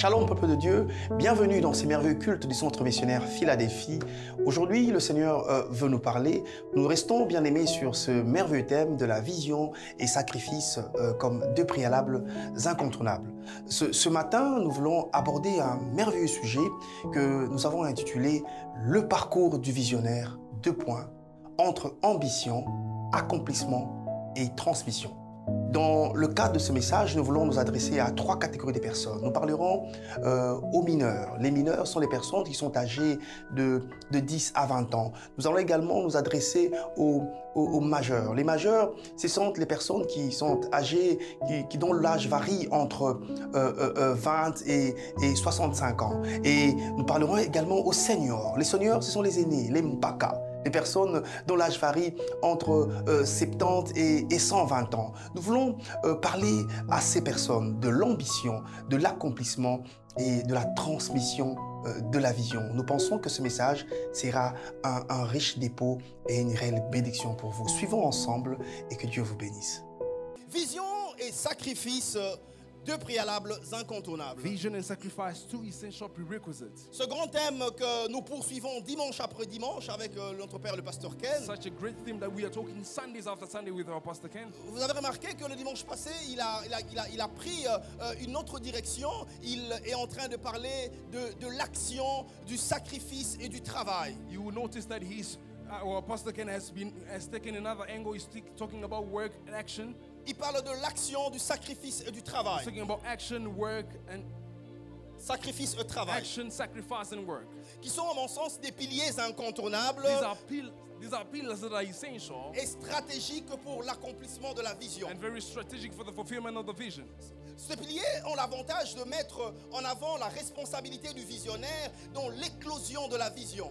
Shalom, peuple de Dieu, bienvenue dans ces merveilleux cultes du Centre missionnaire Philadelphie. Aujourd'hui, le Seigneur veut nous parler. Nous restons bien aimés sur ce merveilleux thème de la vision et sacrifice comme deux préalables incontournables. Ce matin, nous voulons aborder un merveilleux sujet que nous avons intitulé « Le parcours du visionnaire, entre ambition, accomplissement et transmission ». Dans le cadre de ce message, nous voulons nous adresser à trois catégories de personnes. Nous parlerons aux mineurs. Les mineurs sont les personnes qui sont âgées de 10 à 20 ans. Nous allons également nous adresser aux majeurs. Les majeurs, ce sont les personnes qui sont âgées, dont l'âge varie entre 20 et 65 ans. Et nous parlerons également aux seniors. Les seniors, ce sont les aînés, les mpaka. Les personnes dont l'âge varie entre 70 et 120 ans. Nous voulons parler à ces personnes de l'ambition, de l'accomplissement et de la transmission de la vision. Nous pensons que ce message sera un riche dépôt et une réelle bénédiction pour vous. Suivons ensemble et que Dieu vous bénisse. Vision et sacrifice, deux préalables incontournables. Vision and sacrifice, two essential prerequisites. Ce grand thème que nous poursuivons dimanche après dimanche avec notre père le pasteur Ken. Such a great theme that we are talking Sundays after Sunday with our pastor Ken. Vous avez remarqué que le dimanche passé, il a pris une autre direction. Il est en train de parler de l'action, du sacrifice et du travail. You will notice that our pastor Ken has taken another angle. He's talking about work and action. Il parle de l'action, du sacrifice et du travail. He's talking about action, work, and sacrifice et travail. Action, sacrifice, and work. Qui sont, à mon sens, des piliers incontournables. These are pillars that are essential et stratégiques pour l'accomplissement de la vision. And very strategic for the fulfillment of the vision. Ces piliers ont l'avantage de mettre en avant la responsabilité du visionnaire dans l'éclosion de la vision.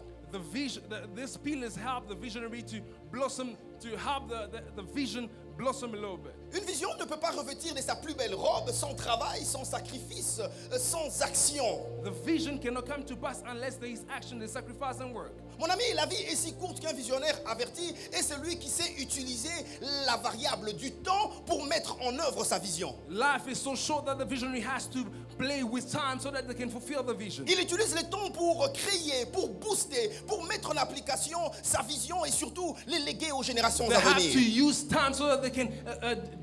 These pillars help the visionary to blossom, to help the vision blossom a little bit. Une vision ne peut pas revêtir de sa plus belle robe sans travail, sans sacrifice, sans action. The vision cannot come to pass unless there is action, there is sacrifice and work. Mon ami, la vie est si courte qu'un visionnaire averti est celui qui sait utiliser la variable du temps pour mettre en œuvre sa vision. Life is so short that the visionary has to play with time so that they can fulfill the vision. Il utilise le temps pour créer, pour booster, pour mettre en application sa vision et surtout les léguer aux générations à venir. They have to use time so that they can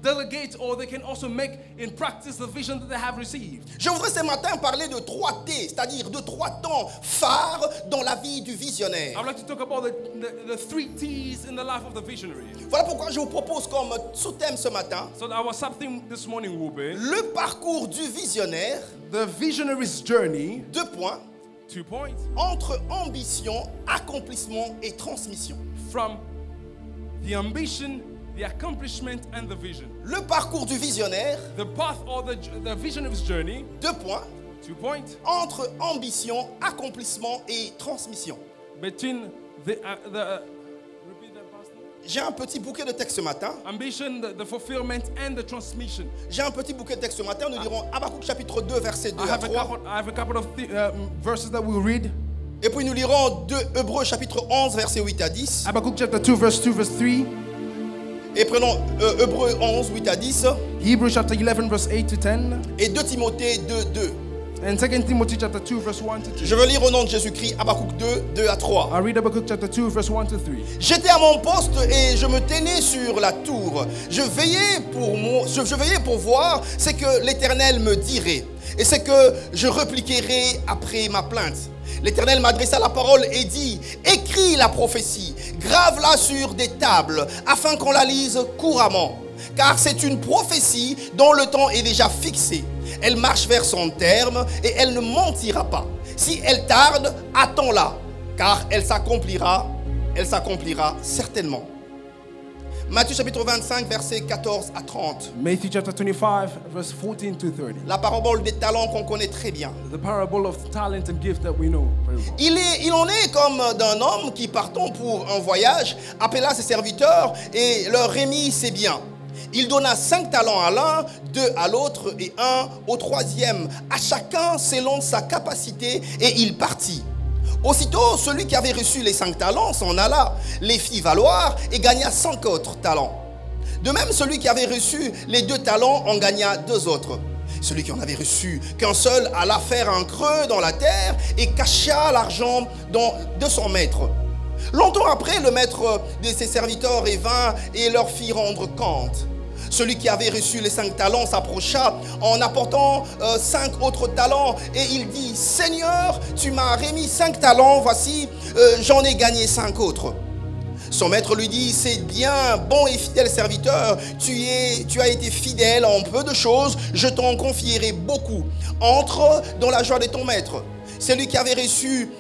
delegate or they can also make in practice the vision that they have received. Je voudrais ce matin parler de 3 T, c'est-à-dire de 3 temps phares dans la vie du visionnaire. I would like to talk about the 3 T's in the life of the visionary. Voilà pourquoi je vous propose comme sous-thème ce matin. So our sub-theme this morning will be le parcours du visionnaire. The visionary's journey. 2 points. 2 points. Entre ambition, accomplissement et transmission. From the ambition, the accomplishment and the vision. Le parcours du visionnaire. The path or the visionary's journey. 2 points. 2 points. Entre ambition, accomplissement et transmission. Between repeat that, Pastor. J'ai un petit bouquet de texte ce matin. Ambition, the fulfillment and the transmission. J'ai un petit bouquet de texte ce matin. Nous lirons Habakkuk chapitre 2 verset 2 à 3. I have a couple of verses that we'll read. Et puis nous lirons Hébreux chapitre 11 verset 8 à 10. Habakkuk chapter 2 verse 3. Et prenons Hébreux 11 8 à 10. Hebrews chapter 11 verse 8 to 10. Et 2 Timothée 2 2. And 2 Timothy chapter 2 verse 1 to 2. Je veux lire au nom de Jésus-Christ Habakkuk 2 2 à 3. I read Habakkuk chapter 2 verse 1 to 3. J'étais à mon poste et je me tenais sur la tour. Je veillais pour voir ce que l'Éternel me dirait et ce que je repliquerai après ma plainte. L'Éternel m'adressa la parole et dit: écris la prophétie, grave-la sur des tables, afin qu'on la lise couramment. Car c'est une prophétie dont le temps est déjà fixé. Elle marche vers son terme et elle ne mentira pas. Si elle tarde, attends-la, car elle s'accomplira certainement. Matthieu chapitre 25, versets 14 à 30. Matthew chapter 25, verse 14 to 30. La parabole des talents qu'on connaît très bien. The parable of talent and gift that we know very well. Il en est comme d'un homme qui, partant pour un voyage, appela ses serviteurs et leur remit ses biens. Il donna 5 talents à l'un, 2 à l'autre et 1 au troisième, à chacun selon sa capacité, et il partit. Aussitôt, celui qui avait reçu les 5 talents s'en alla, les fit valoir et gagna 5 autres talents. De même, celui qui avait reçu les 2 talents en gagna 2 autres. Celui qui en avait reçu qu'un seul alla faire un creux dans la terre et cacha l'argent de son maître. Longtemps après, le maître de ses serviteurs vint et leur fit rendre compte. Celui qui avait reçu les 5 talents s'approcha en apportant 5 autres talents et il dit: Seigneur, tu m'as remis 5 talents, voici, j'en ai gagné 5 autres. Son maître lui dit: c'est bien, bon et fidèle serviteur, tu as été fidèle en peu de choses, je t'en confierai beaucoup. Entre dans la joie de ton maître. Celui qui avait reçu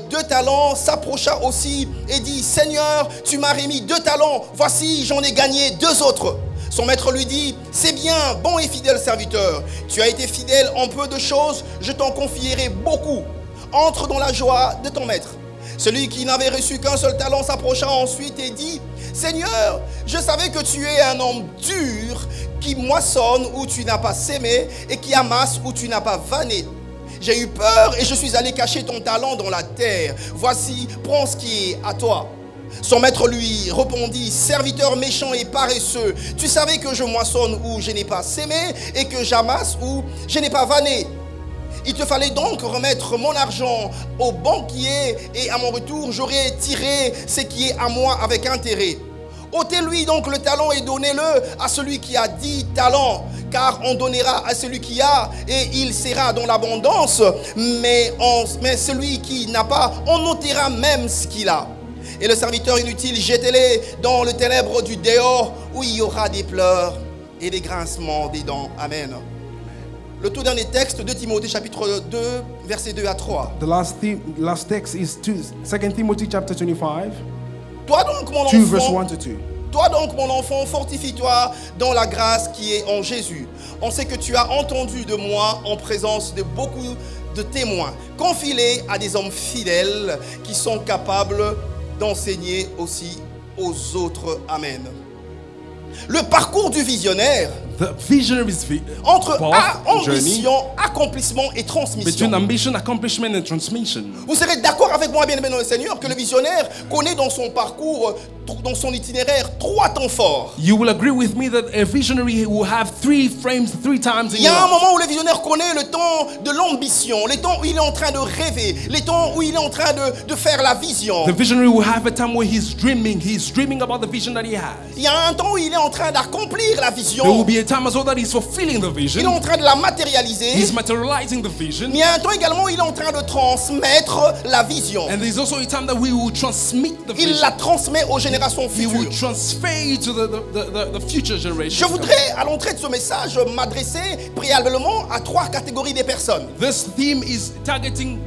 2 talents s'approcha aussi et dit: Seigneur, tu m'as remis 2 talents, voici, j'en ai gagné 2 autres. Son maître lui dit: c'est bien, bon et fidèle serviteur, tu as été fidèle en peu de choses, je t'en confierai beaucoup. Entre dans la joie de ton maître. Celui qui n'avait reçu qu'un seul talent s'approcha ensuite et dit: Seigneur, je savais que tu es un homme dur, qui moissonne où tu n'as pas sémé et qui amasse où tu n'as pas vanné. J'ai eu peur et je suis allé cacher ton talent dans la terre. Voici, prends ce qui est à toi. Son maître lui répondit: serviteur méchant et paresseux, tu savais que je moissonne où je n'ai pas sémé et que j'amasse où je n'ai pas vanné. Il te fallait donc remettre mon argent au banquier et à mon retour, j'aurais tiré ce qui est à moi avec intérêt. Ôtez-lui donc le talent et donnez-le à celui qui a 10 talents, car on donnera à celui qui a et il sera dans l'abondance, mais celui qui n'a pas, on ôtera même ce qu'il a. Et le serviteur inutile, jetez-les dans le ténèbre du dehors, où il y aura des pleurs et des grincements des dents. Amen. Le tout dernier texte de Timothée chapitre 2, versets 2 à 3. The last text is 2 Timothy chapter 25, Toi donc mon 2 verse enfant, 1 to 2. toi donc mon enfant, fortifie-toi dans la grâce qui est en Jésus. On sait que tu as entendu de moi en présence de beaucoup de témoins. Confie-les à des hommes fidèles qui sont capables d'enseigner aussi aux autres. Amen. Le parcours du visionnaire The visionary's entre journey ambition, accomplissement et transmission. between ambition, accomplishment, and transmission. Vous serez d'accord avec moi, bien-aimé dans le Seigneur, que le visionnaire connaît dans son parcours, dans son itinéraire, 3 temps forts. You will agree with me that a visionary will have 3 frames 3 times in Il y a un your life. moment où le visionnaire connaît le temps de l'ambition, les temps où il est en train de rêver, les temps où il est en train de faire la vision. The visionary will have a time where he's dreaming about the vision that he has. Il y a un temps où il est en train d'accomplir la There will vision. be a time as well that he's fulfilling the Il est vision. en train de la matérialiser. He's materializing the vision. Mais il y a un temps également où il est en train de transmettre la vision. And there's also a time that we will transmit the Il vision. la transmet aux générations He will futures. transfer it to the future Je generation. voudrais, à l'entrée de ce message, m'adresser préalablement à 3 catégories de personnes. This theme is targeting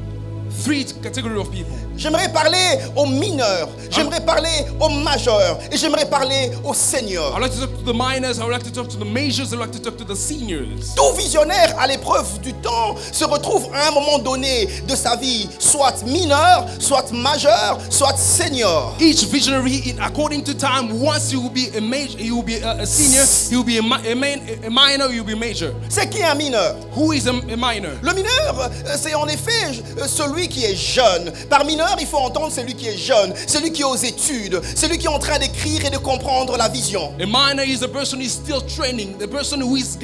3 categories of people. J'aimerais parler aux mineurs, j'aimerais parler aux majeurs et j'aimerais parler aux seniors. I'd like to talk to the minors, I would like to talk to the majors, I'd like to talk to the seniors. Tout visionnaire à l'épreuve du temps se retrouve à un moment donné de sa vie, soit mineur, soit majeur, soit senior. Each visionary, according to time, once he will be a major, he will be a senior, he will be a minor, he will be a major. C'est qui un mineur? Who is a minor? Le mineur, c'est en effet celui qui est jeune. Par mineur, il faut entendre celui qui est jeune, celui qui est aux études, celui qui est en train d'écrire et de comprendre la vision. A minor is the person who is still training, the person who is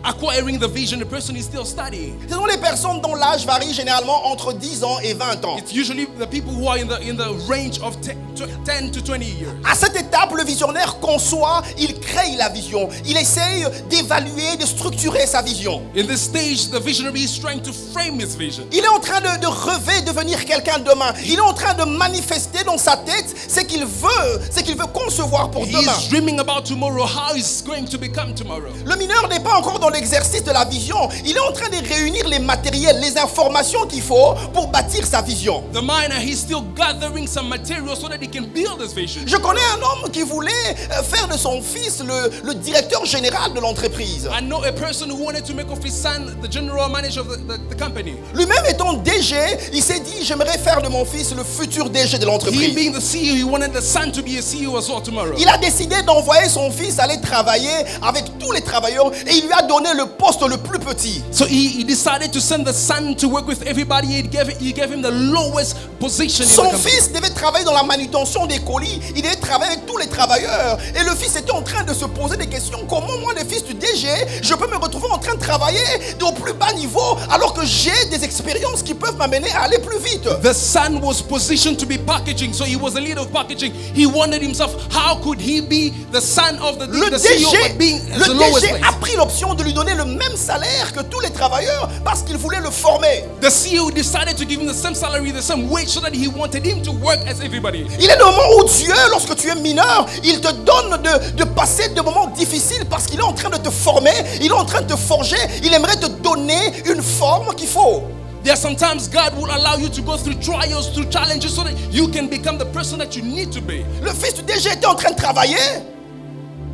acquiring the vision, the person who is still studying. Ce sont les personnes dont l'âge varie généralement entre 10 ans et 20 ans. It's usually the people who are in the range of 10 to 20 years. À cette étape, le visionnaire conçoit, il crée la vision. Il essaye d'évaluer, de structurer sa vision. In this stage, the visionary is trying to frame his vision. Il est en train de rêver devenir quelqu'un de demain. Il est en train de manifester dans sa tête ce qu'il veut concevoir pour demain. He's dreaming about tomorrow, how he's going to become tomorrow. Le mineur n'est pas encore dans l'exercice de la vision. Il est en train de réunir les matériels, les informations qu'il faut pour bâtir sa vision. The minor, he's still gathering some material so that he can build his vision. Je connais un homme qui voulait faire de son fils le directeur général de l'entreprise. I know a person who wanted to make of his son the general manager of the company. Lui-même étant DG, il s'est dit, j'aimerais faire de mon fils le futur DG de He l'entreprise. being the CEO, he wanted the son to be a CEO as well tomorrow. Il a décidé d'envoyer son fils aller travailler avec tous les travailleurs et il lui a donné le poste le plus petit. So he decided to send the son to work with everybody. He gave him the lowest position in the Son company. fils devait travailler dans la manutention des colis. Il est travaillé avec tous les travailleurs. Et le fils était en train de se poser des questions. Comment moi, le fils du DG, je peux me retrouver en train de travailler au plus bas niveau alors que j'ai des expériences qui peuvent m'amener à aller plus vite. The son was positioned to be packaging, so he was a leader of packaging. He wondered himself, how could he be the son of the CEO but being at the lowest DG place? a pris l'option de lui donner le même salaire que tous les travailleurs parce qu'il voulait le former. The CEO decided to give him the same salary, the same wage, so that he wanted him to work as everybody. Il est le moment où Dieu, lorsque tu es mineur, il te donne de passer des moments difficiles parce qu'il est en train de te former, il est en train de te forger, il aimerait te donner une forme qu'il faut. There are sometimes God will allow you to go through trials, through challenges, so that you can become the person that you need to be. Le fils du DG était en train de travailler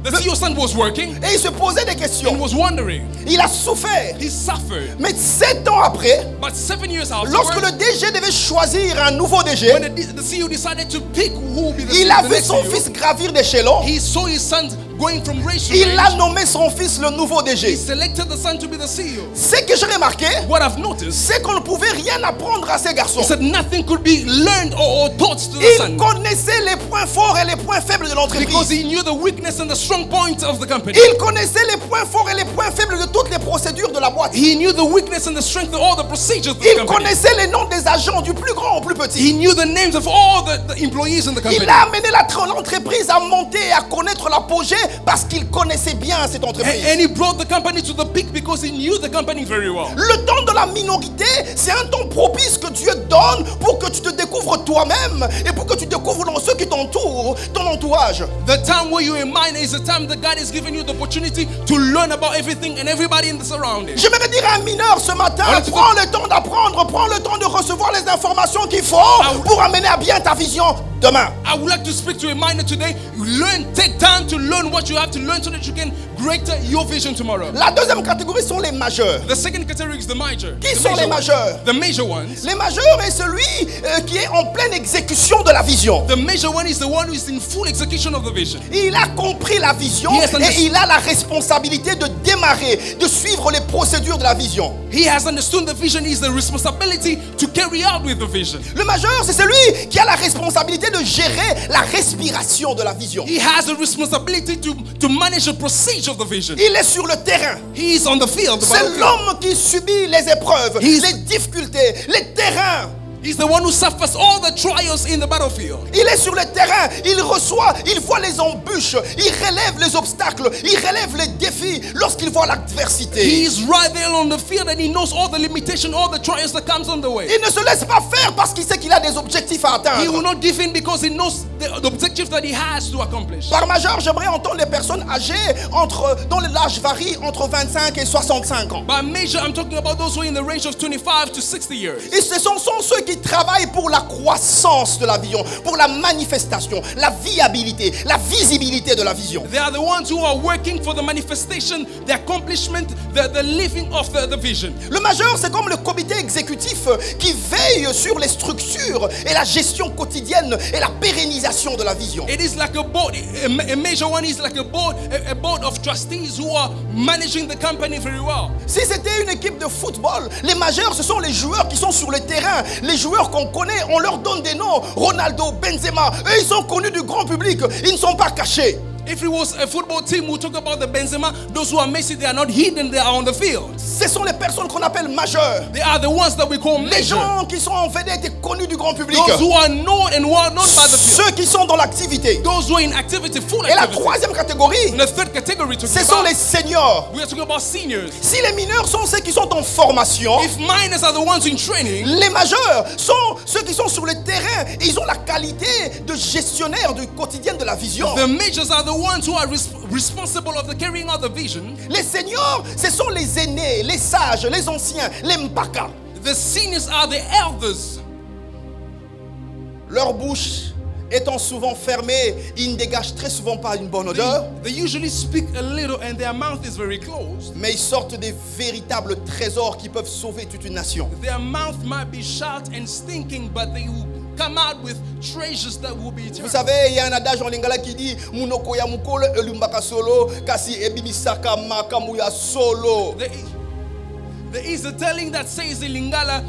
The CEO son was working et il se posait des and questions. was wondering. Il a souffert. He suffered. Mais 7 ans après, But 7 years lorsque afterwards, le DG devait choisir un nouveau DG, when the CEO decided to pick who will be il a the vu next son CEO, fils gravir d'échelon. he saw his son going from race to Il a race. nommé son fils le nouveau He DG. selected the son to be the CEO. Ce que j'ai remarqué, What I've noticed c'est qu'on ne pouvait rien apprendre à ces garçons. is that nothing could be learned or taught to the Il son, connaissait les points forts et les points faibles de because l'entreprise. he knew the weakness and the strong points of the company. Il connaissait les points forts et les points faibles de toutes les procédures de la boîte. He knew the weakness and the strength of all the procedures of the Il company. connaissait les noms des agents du plus grand au plus He petit. knew the names of all the employees in the company. Il a amené l'entreprise à monter et à connaître l'apogée parce qu'il connaissait bien cette entreprise. And he brought the company to the peak because he knew the company very well. Le temps de la minorité, c'est un temps propice que Dieu donne pour que tu te découvres toi-même et pour que tu découvres dans ceux qui t'entourent, ton entourage. The time where you're in minor is the time that God has given you the opportunity to learn about everything and everybody in the surroundings. J'aimerais dire à un mineur ce matin, prends le temps d'apprendre, prends le temps de recevoir les informations qu'il faut pour amener à bien ta vision demain. I would like to speak to a minor today. Take time to learn what you have to learn so that you can greater your vision tomorrow. La deuxième catégorie sont les majeurs. The second category is the major. Qui The sont les ones. majeurs? The major ones. Les majeurs est celui qui est en pleine exécution de la vision. The major one is the one who is in full execution of the vision. Il a compris la vision He has et il a la responsabilité de démarrer, de suivre les procédures de la vision. He has understood the vision. He has the responsibility to carry out with the vision. Le majeur, c'est celui qui a la responsabilité de gérer la respiration de la vision. He has a responsibility to manage the procedure of the vision. Il est sur le terrain. He is on the field. The C'est battlefield. l'homme qui subit les épreuves, He's- les difficultés, les terrains. He's the one who suffers all the trials in the battlefield. Il est sur le terrain, il reçoit, il voit les embûches, il relève les obstacles, il relève les défis lorsqu'il voit He l'adversité. is right there on the field and he knows all the limitation, all the trials that comes on the way. Il ne se laisse pas faire parce qu'il sait qu'il a des objectifs à He will atteindre. not give in because he knows the objective that he has to accomplish. Par majeur, j'aimerais entendre les personnes âgées dont l'âge varie entre 25 et 65 ans. By major, I'm talking about those who are in the range of 25 to 60 years. Et ce sont ceux qui travaillent pour la croissance de la vision, pour la manifestation, la viabilité, la visibilité de la vision. They are the ones who are working for the manifestation, the accomplishment, the living of the vision. Le majeur, c'est comme le comité exécutif qui veille sur les structures et la gestion quotidienne et la pérennisation de la vision. It is like a board. A major one is like a board of trustees who are managing the company very well. Si c'était une équipe de football, les majeurs, ce sont les joueurs qui sont sur le terrain, les joueurs qu'on connaît, on leur donne des noms. Ronaldo, Benzema, eux, ils sont connus du grand public, ils ne sont pas cachés. If it was a football team, we talk about the Benzema. Those who are Messi, they are not hidden, they are on the field. Ce sont les personnes qu'on appelle majeurs. They are the ones that we call Les major. gens qui sont en vedette et connus du grand public. Those who are known and well known by the field. Ceux qui sont dans l'activité. Those who are in activity, full Et la activity. troisième catégorie, And the third category, ce sont les seniors. we are talking about seniors. Si les mineurs sont ceux qui sont en formation, If minors are the ones in training, les majeurs sont ceux qui sont sur le terrain et ils ont la qualité de gestionnaire du quotidien de la vision. the majors are the ones who are responsible of the carrying out the vision. Les seniors, ce sont les aînés, les sages, les anciens, les mpaka. The seniors are the elders. Leur bouche étant souvent fermée, ils ne dégagent très souvent pas une bonne odeur, They usually speak a little and their mouth is very closed. mais ils sortent des véritables trésors qui peuvent sauver toute une nation. Their mouth might be shut and stinking, but they will come out with treasures that will be Vous eternal. savez, il y a un adage en lingala qui dit Munoko ya mukolo elumbaka solo kasi ebimisaka makamuya solo. There is a telling that says in Lingala,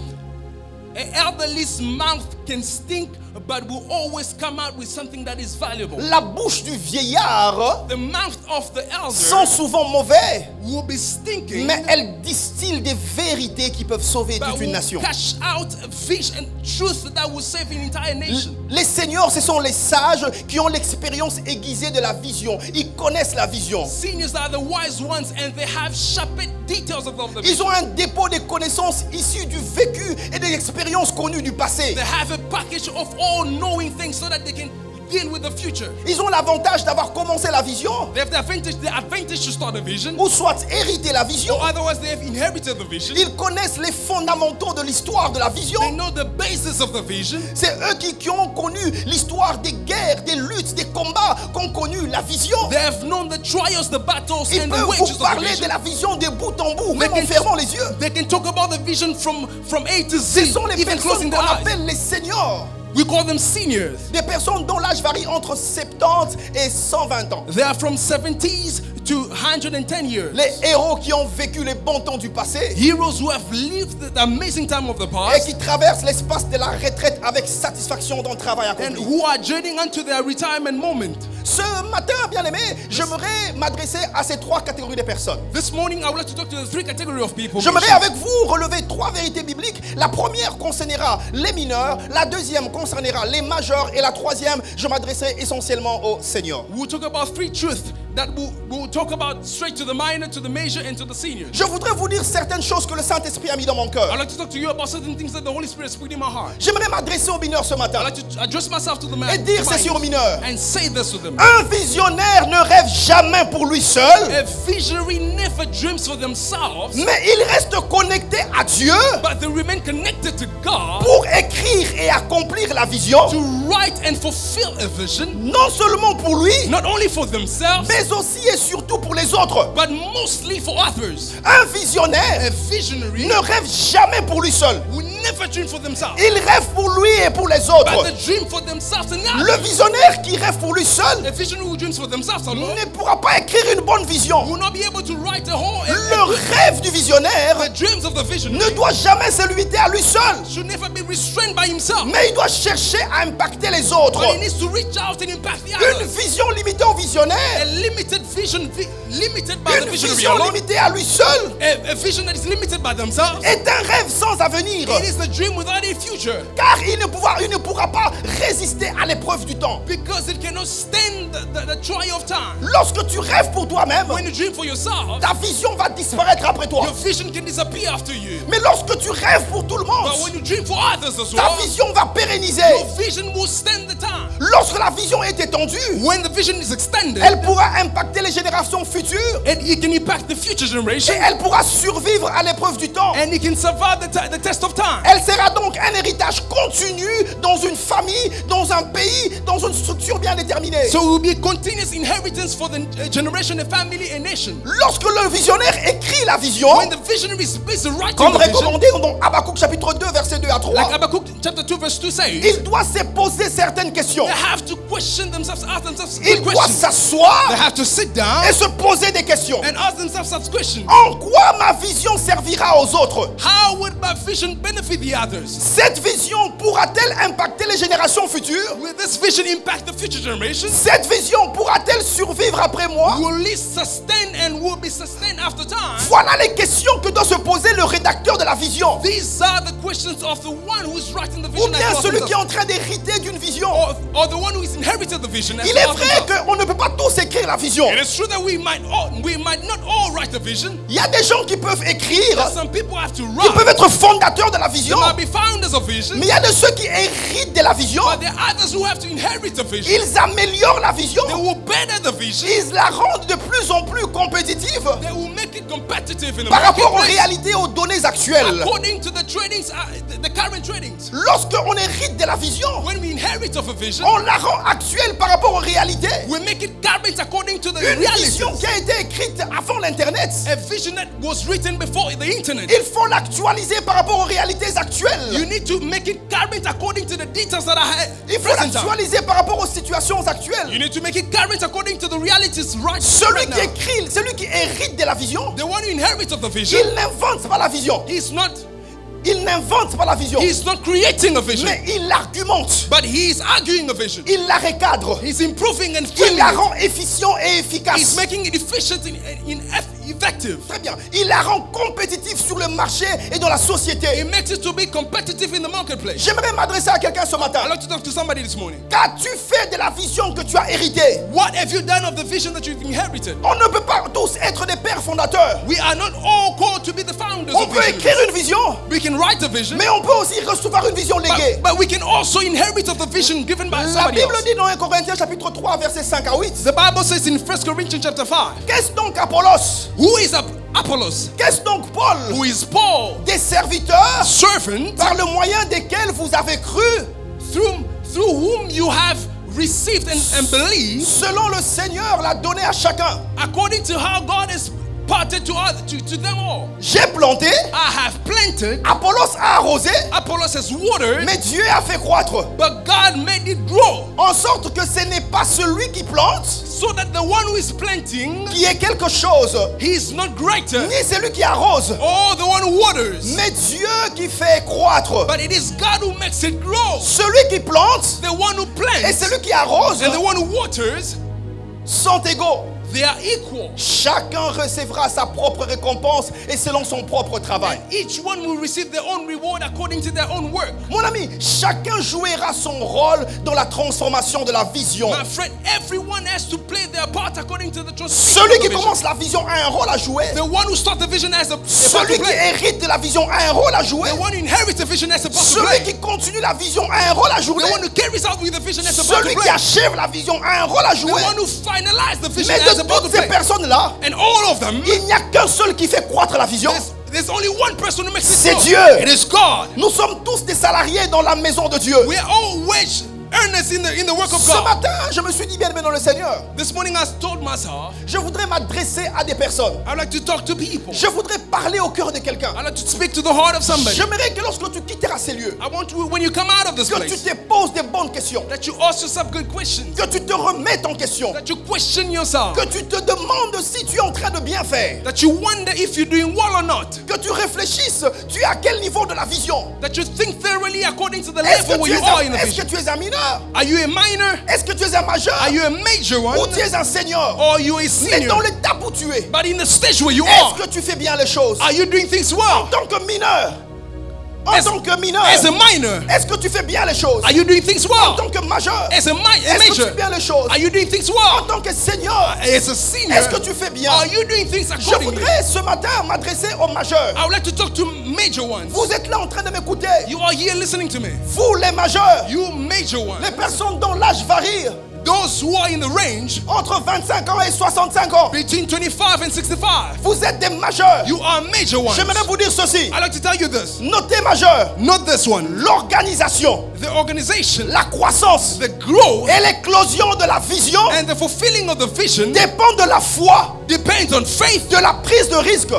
an elderly's mouth can stink, but will always come out with something that is valuable. La bouche du vieillard The mouth of the sent elder souvent mauvais, will be stinking, mais elle distille des vérités qui peuvent sauver but toute une will nation. cash out fish and truth that will save an entire nation. Les seniors, ce sont les sages qui ont l'expérience aiguisée de la vision. Ils connaissent la vision. Seniors are the wise ones, and they have sharpened details of the Ils vision. ont un dépôt de connaissances issues du vécu et des expériences connues du passé. They have a package of all knowing things so that they can deal with the future. Ils ont l'avantage d'avoir commencé la vision, They have the advantage to start a vision, ou soit hérité la vision. or otherwise they have inherited the vision. Ils connaissent les fondamentaux de l'histoire de la vision. They know the basis of the vision. C'est eux qui ont connu l'histoire des guerres, des luttes, des combats qu'ont connu la vision. They have known the trials, the battles, Ils and the peuvent wages vous of the parler de vision. la vision de bout en bout, They même en fermant les yeux. They can talk about the vision from A to Ce Z, sont les even closing personnes the qu'on eyes. appelle les seniors. We call them seniors. Des personnes dont l'âge varie entre 70 et 120 ans. They are from 70s to 110 years. Les héros qui ont vécu les bons temps du passé Heroes who have lived the amazing time of the et past qui traversent l'espace de la retraite avec satisfaction d'un travail and accompli. who are journeying onto their retirement moment. Ce matin, bien-aimé, j'aimerais m'adresser à ces trois catégories de personnes. This morning, I would like to talk to the three categories of people. J'aimerais avec vous relever trois vérités bibliques. La première concernera les mineurs, la deuxième concernera les majeurs et la troisième, je m'adresserai essentiellement aux seniors. We'll talk about three truths that we'll talk about straight to the minor, to the major, and to the seniors. Je voudrais vous dire certaines choses que le Saint-Esprit a mis dans mon cœur. I'd like to talk to you about certain things that the Holy Spirit has put in my heart. J'aimerais m'adresser aux mineurs ce matin I'd like to address myself to the man et dire ceci aux mineurs. and say this to them. Un visionnaire ne rêve jamais pour lui seul, A visionary never dreams for themselves, mais il reste connecté à Dieu but they remain connected to God pour écrire et accomplir la vision, to write and fulfill a vision, non seulement pour lui, not only for themselves, mais aussi et surtout pour les autres. but mostly for others. Un A visionnaire visionary ne rêve jamais pour lui seul. will never dream for themselves, Il rêve pour lui et pour les but autres. they dream for themselves and Le others. visionnaire qui rêve pour lui seul A visionary who dreams for themselves alone ne pourra pas écrire une bonne vision. will not be able to write a whole. Le rêve du visionnaire The dreams of the ne visionary doit jamais se limiter à lui seul, should never be restrained by himself, mais il doit chercher à impacter les autres. but he needs to reach out and impact the Une others. vision limitée au A visionnaire, limited vision, limited by the une visionary vision alone, limitée à lui seul a vision that is limited by themselves, est un rêve sans avenir, it is a dream without a future, car il ne pourra pas résister à l'épreuve du temps. because it cannot stand the trial of time. Lorsque tu rêves pour toi-même, When you dream for yourself, ta vision va disparaître après toi. your vision can disappear after you. Mais lorsque tu rêves pour tout le monde, But when you dream for others as ta well, vision va pérenniser. your vision will stand the time. Lorsque la vision est étendue, When the vision is extended, elle pourra impacter les générations futures and it can impact the future et generation, elle pourra survivre à l'épreuve du temps. and it can survive the test of time. Elle sera donc un héritage continu dans une famille, dans un pays, dans une structure bien déterminée. So it will be a continuous inheritance for the generation, a family, a nation. Lorsque le visionnaire écrit la vision, When the visionary is writing comme the vision, recommandé dans Habakkuk chapitre 2 verset 2 à 3, like Habakkuk chapter 2 verse 2 says, il doit se poser certaines questions. they have to question themselves, ask themselves Il good doit questions. s'asseoir They have to sit down et se poser des questions. and ask themselves such questions. En quoi ma vision servira aux autres? How would my vision benefit the others? Cette vision pourra-t-elle impacter les générations futures? Will this vision impact the future generations? Cette vision pourra-t-elle survivre après moi? Will it sustain and will be sustained after time? Voilà les questions que doit se poser le rédacteur de la vision. These are the questions of the one who's writing the Ou vision, bien as well celui as qui est en train d'hériter d'une vision. or the one who has inherited the vision. as Il est well as vrai himself. qu'on ne peut pas tous écrire la vision. It is true that we might not all write the vision. Il y a des gens qui peuvent écrire, That some people have to qui peuvent write. être fondateurs de la They vision, might be founders of vision, mais il y a de ceux qui héritent de la vision. but there are others who have to inherit the vision. Ils améliorent la vision. They will better the vision. Ils la rendent de plus en plus compétitive They will make it competitive in the par rapport aux marketplace réalités, aux données actuelles. according to the tradings, the current tradings. Lorsqu'on hérite de la vision, When we inherit of a vision, on la rend actuelle par rapport aux réalités. we make it current according to the Une realities. vision qui a été écrite avant l'Internet, A vision that was written before the internet. il faut l'actualiser par rapport aux réalités actuelles. You need to make it current according to the details that are Il faut present time. l'actualiser par rapport aux situations actuelles. You need to make it current according to the realities right Celui right qui now. écrit, celui qui hérite de la vision, The one who inherits of the vision il n'invente pas la vision. is not Il n'invente pas la vision. He's not creating a vision, Mais il l'argumente. but he is arguing a vision. Il la recadre. He's improving and Il framing la it. rend efficient et He's efficace. making it efficient and effective. Très bien. Il la rend compétitive sur le marché et dans la It société. makes it to be competitive in the marketplace. J'aimerais m'adresser à quelqu'un ce I'd matin. like to talk to somebody this morning. Qu'as-tu fait de la vision que tu as héritée? What have you done of the vision that you've inherited? On ne peut pas tous être des pères fondateurs. We are not all called to be the founders On of peut écrire vision. une vision, We can write a vision, mais on peut aussi recevoir une vision léguée. but we can also inherit of the vision given by La somebody Bible else. dit dans 1 Corinthiens chapitre 3 versets 5 à 8. The Bible says in 1 Corinthians chapter 5, Qu'est-ce donc Apollos? who is Apollos? Qu'est-ce donc Paul? Who is Paul? Des serviteurs Servant par le moyen desquels vous avez cru through whom you have received and believed, selon le Seigneur l'a donné à chacun. according to how God has parted to them all. J'ai planté, I have planted, Apollos a arrosé, Apollos has watered, mais Dieu a fait croître. but God made it grow, En sorte que ce n'est pas celui qui plante so that the one who is planting, qui est quelque chose, he is not greater, ni celui qui arrose, or the one who waters, mais Dieu qui fait croître. but it is God who makes it grow. Celui qui plante The one who et plants celui qui arrose and the one who waters, sont égaux. they are equal. Chacun recevra sa propre récompense et selon son propre travail. And each one will receive their own reward according to their own work. Mon ami, chacun jouera son rôle dans la transformation de la vision. My friend, everyone has to play their part according to the transformation Celui of the qui vision. commence la vision a un rôle à jouer. The one who starts the vision has a part Celui to qui play. hérite de la vision a un rôle à jouer. The one who inherits the vision has a part to Celui play. qui continue la vision a un rôle à jouer. The one who carries out with the vision has a part Celui to qui play. achève la vision a un rôle à The jouer. one who finalizes the vision Mais has de a part to toutes ces play. personnes-là, And all of them, il n'y a qu'un seul qui fait croître la vision. there's only one person who makes it C'est grow. Dieu. It is God. Nous sommes tous des salariés dans la maison de Dieu. We are all wage earnest in the work of Ce God. matin, je me suis dit bien aimé dans le Seigneur, This morning I told myself, je voudrais m'adresser à des personnes. I'd like to talk to people. Je voudrais parler au cœur de quelqu'un. I'd like to speak to the heart of somebody. J'aimerais que lorsque tu quitteras ces lieux, I want to, when you come out of this que tu place, te poses des bonnes questions, that you ask yourself good questions, que tu te remettes en question, that you question yourself, que tu te demandes si tu es en train de bien faire, that you wonder if you're doing well or not, que tu réfléchisses, tu es à quel niveau de la vision. that you think thoroughly according to the Est-ce level que, where tu you are in es the un, est-ce vision. que tu es un mineur? Are you a minor? Est-ce que tu es un majeur? Are you a major one? Ou tu es un senior? Or you a Mais senior? dans l'étape où tu es, But in the stage where you est-ce are, que tu fais bien les choses? are you doing things En well? tant que mineur, en As- tant que mineur, As a minor, est-ce que tu fais bien les choses? are you doing things En well? tant que majeur, As a est-ce que tu major, fais bien les choses? are you doing things En well? tant que senior, As a senior, est-ce que tu fais bien? are you doing things Je accordingly? voudrais ce matin m'adresser aux majeurs. I would like to talk to major ones. Vous êtes là en train de m'écouter. You are here listening to me. Vous les majeurs, You major ones. les personnes dont l'âge varie Those who are in the range entre 25 ans et 65 ans. between 25 and 65. Vous êtes des majeurs. You are major ones. J'aimerais vous dire ceci. I'd like to tell you this. Notez majeur, Not this one. l'organisation, The organization, la croissance the growth, et l'éclosion de la vision and the fulfilling of the vision dépend de la foi, depends on faith, de la prise de risque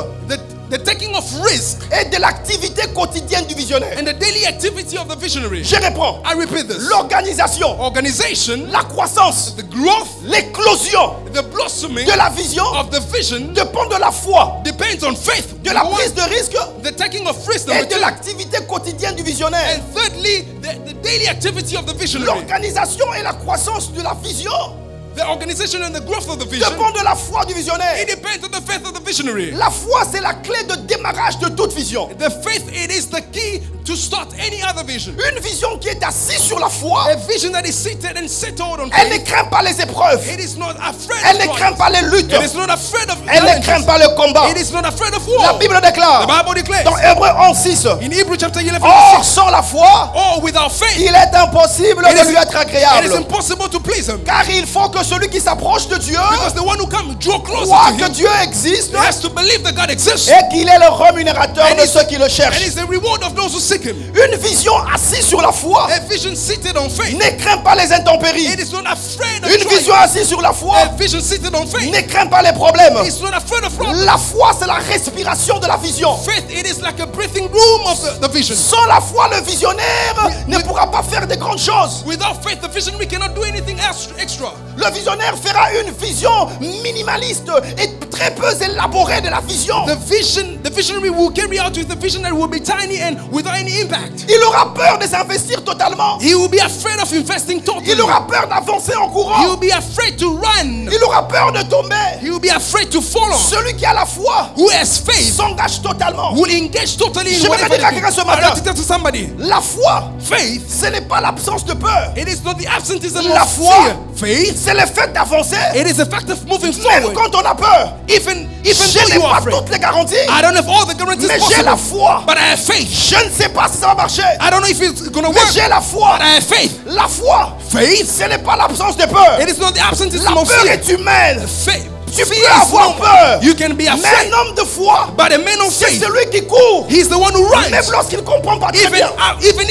the taking of risk, et de l'activité quotidienne du visionnaire. and the daily activity of the visionary. Je reprends. I repeat this. L'organisation, Organization, la croissance, the growth, l'éclosion the blossoming de la vision of the vision dépend de la foi, depends on faith, de la prise de risque the taking of risk, et number de two, l'activité quotidienne du visionnaire. and thirdly, the daily activity of the visionary. L'organisation et la croissance de la vision The organization and the growth of the vision, dépend de la foi du visionnaire. it depends on the faith of the visionary. La foi, c'est la clé de démarrage de toute vision. The faith, it is the key to start any other vision. Une vision qui est assise sur la foi, A vision that is seated and settled on elle ne faith. craint pas les épreuves. It is not afraid Elle of ne craint trials. pas les luttes. It is not afraid of Elle ne craint challenges. pas le combat. It is not afraid of La war. Bible The déclare Bible declares dans Hébreux 11:6, in Hebrews chapter 11, or sans la foi, oh, without faith, il est impossible It de is- lui être it is agréable. impossible to please him. Car il faut que celui qui s'approche de Dieu Because the one who comes draw closer croit to que him Dieu existe has to believe that God exists et qu'il est le rémunérateur And de he's- ceux qui le and cherchent. is the reward of those who seek him. Une vision assise sur la foi A vision seated on faith. ne craint pas les intempéries. It is not afraid of Une vision trials. assise sur la foi A vision seated on faith. ne craint pas les problèmes. It's not afraid of problems. La foi, c'est la respiration de la vision. Faith, it is like a breathing room of the vision. Sans la foi, le visionnaire ne pourra pas faire de grandes choses. Without faith, the visionary cannot do anything else extra. Le visionnaire fera une vision minimaliste et très très peu élaborée de la vision. The visionary will carry out with the vision that will be tiny and without any impact. Il aura peur de s'investir totalement. He will be afraid of investing totally. Il aura peur d'avancer en He courant. will be afraid to run. Il aura peur de tomber. He will be afraid to fall. Celui qui a la foi Who has faith s'engage totalement. will engage totally in Je whatever vais dire à they do. quelqu'un ce I matin. want to tell to somebody. La foi, Faith, ce n'est pas l'absence de peur. it is not the absenteeism La of foi, fear. Faith, c'est le fait d'avancer. it is the fact of moving Même forward. quand on a peur. Even Je though n'ai you are pas afraid. toutes les garanties. I don't have all the guarantees Mais j'ai la possible, foi. but I have faith. Je ne sais pas si ça va marcher. I don't know if it's going to Mais work, j'ai la foi. but I have faith. La foi, Faith, ce n'est pas l'absence de peur. it is not the absenteeism La of peur fear. est humaine. Faith, Tu fear peux is avoir normal. peur. You can be Mais afraid, un homme de foi, but a man of c'est faith, celui qui court. he's the one who Même runs. lorsqu'il ne comprend pas très Even bien.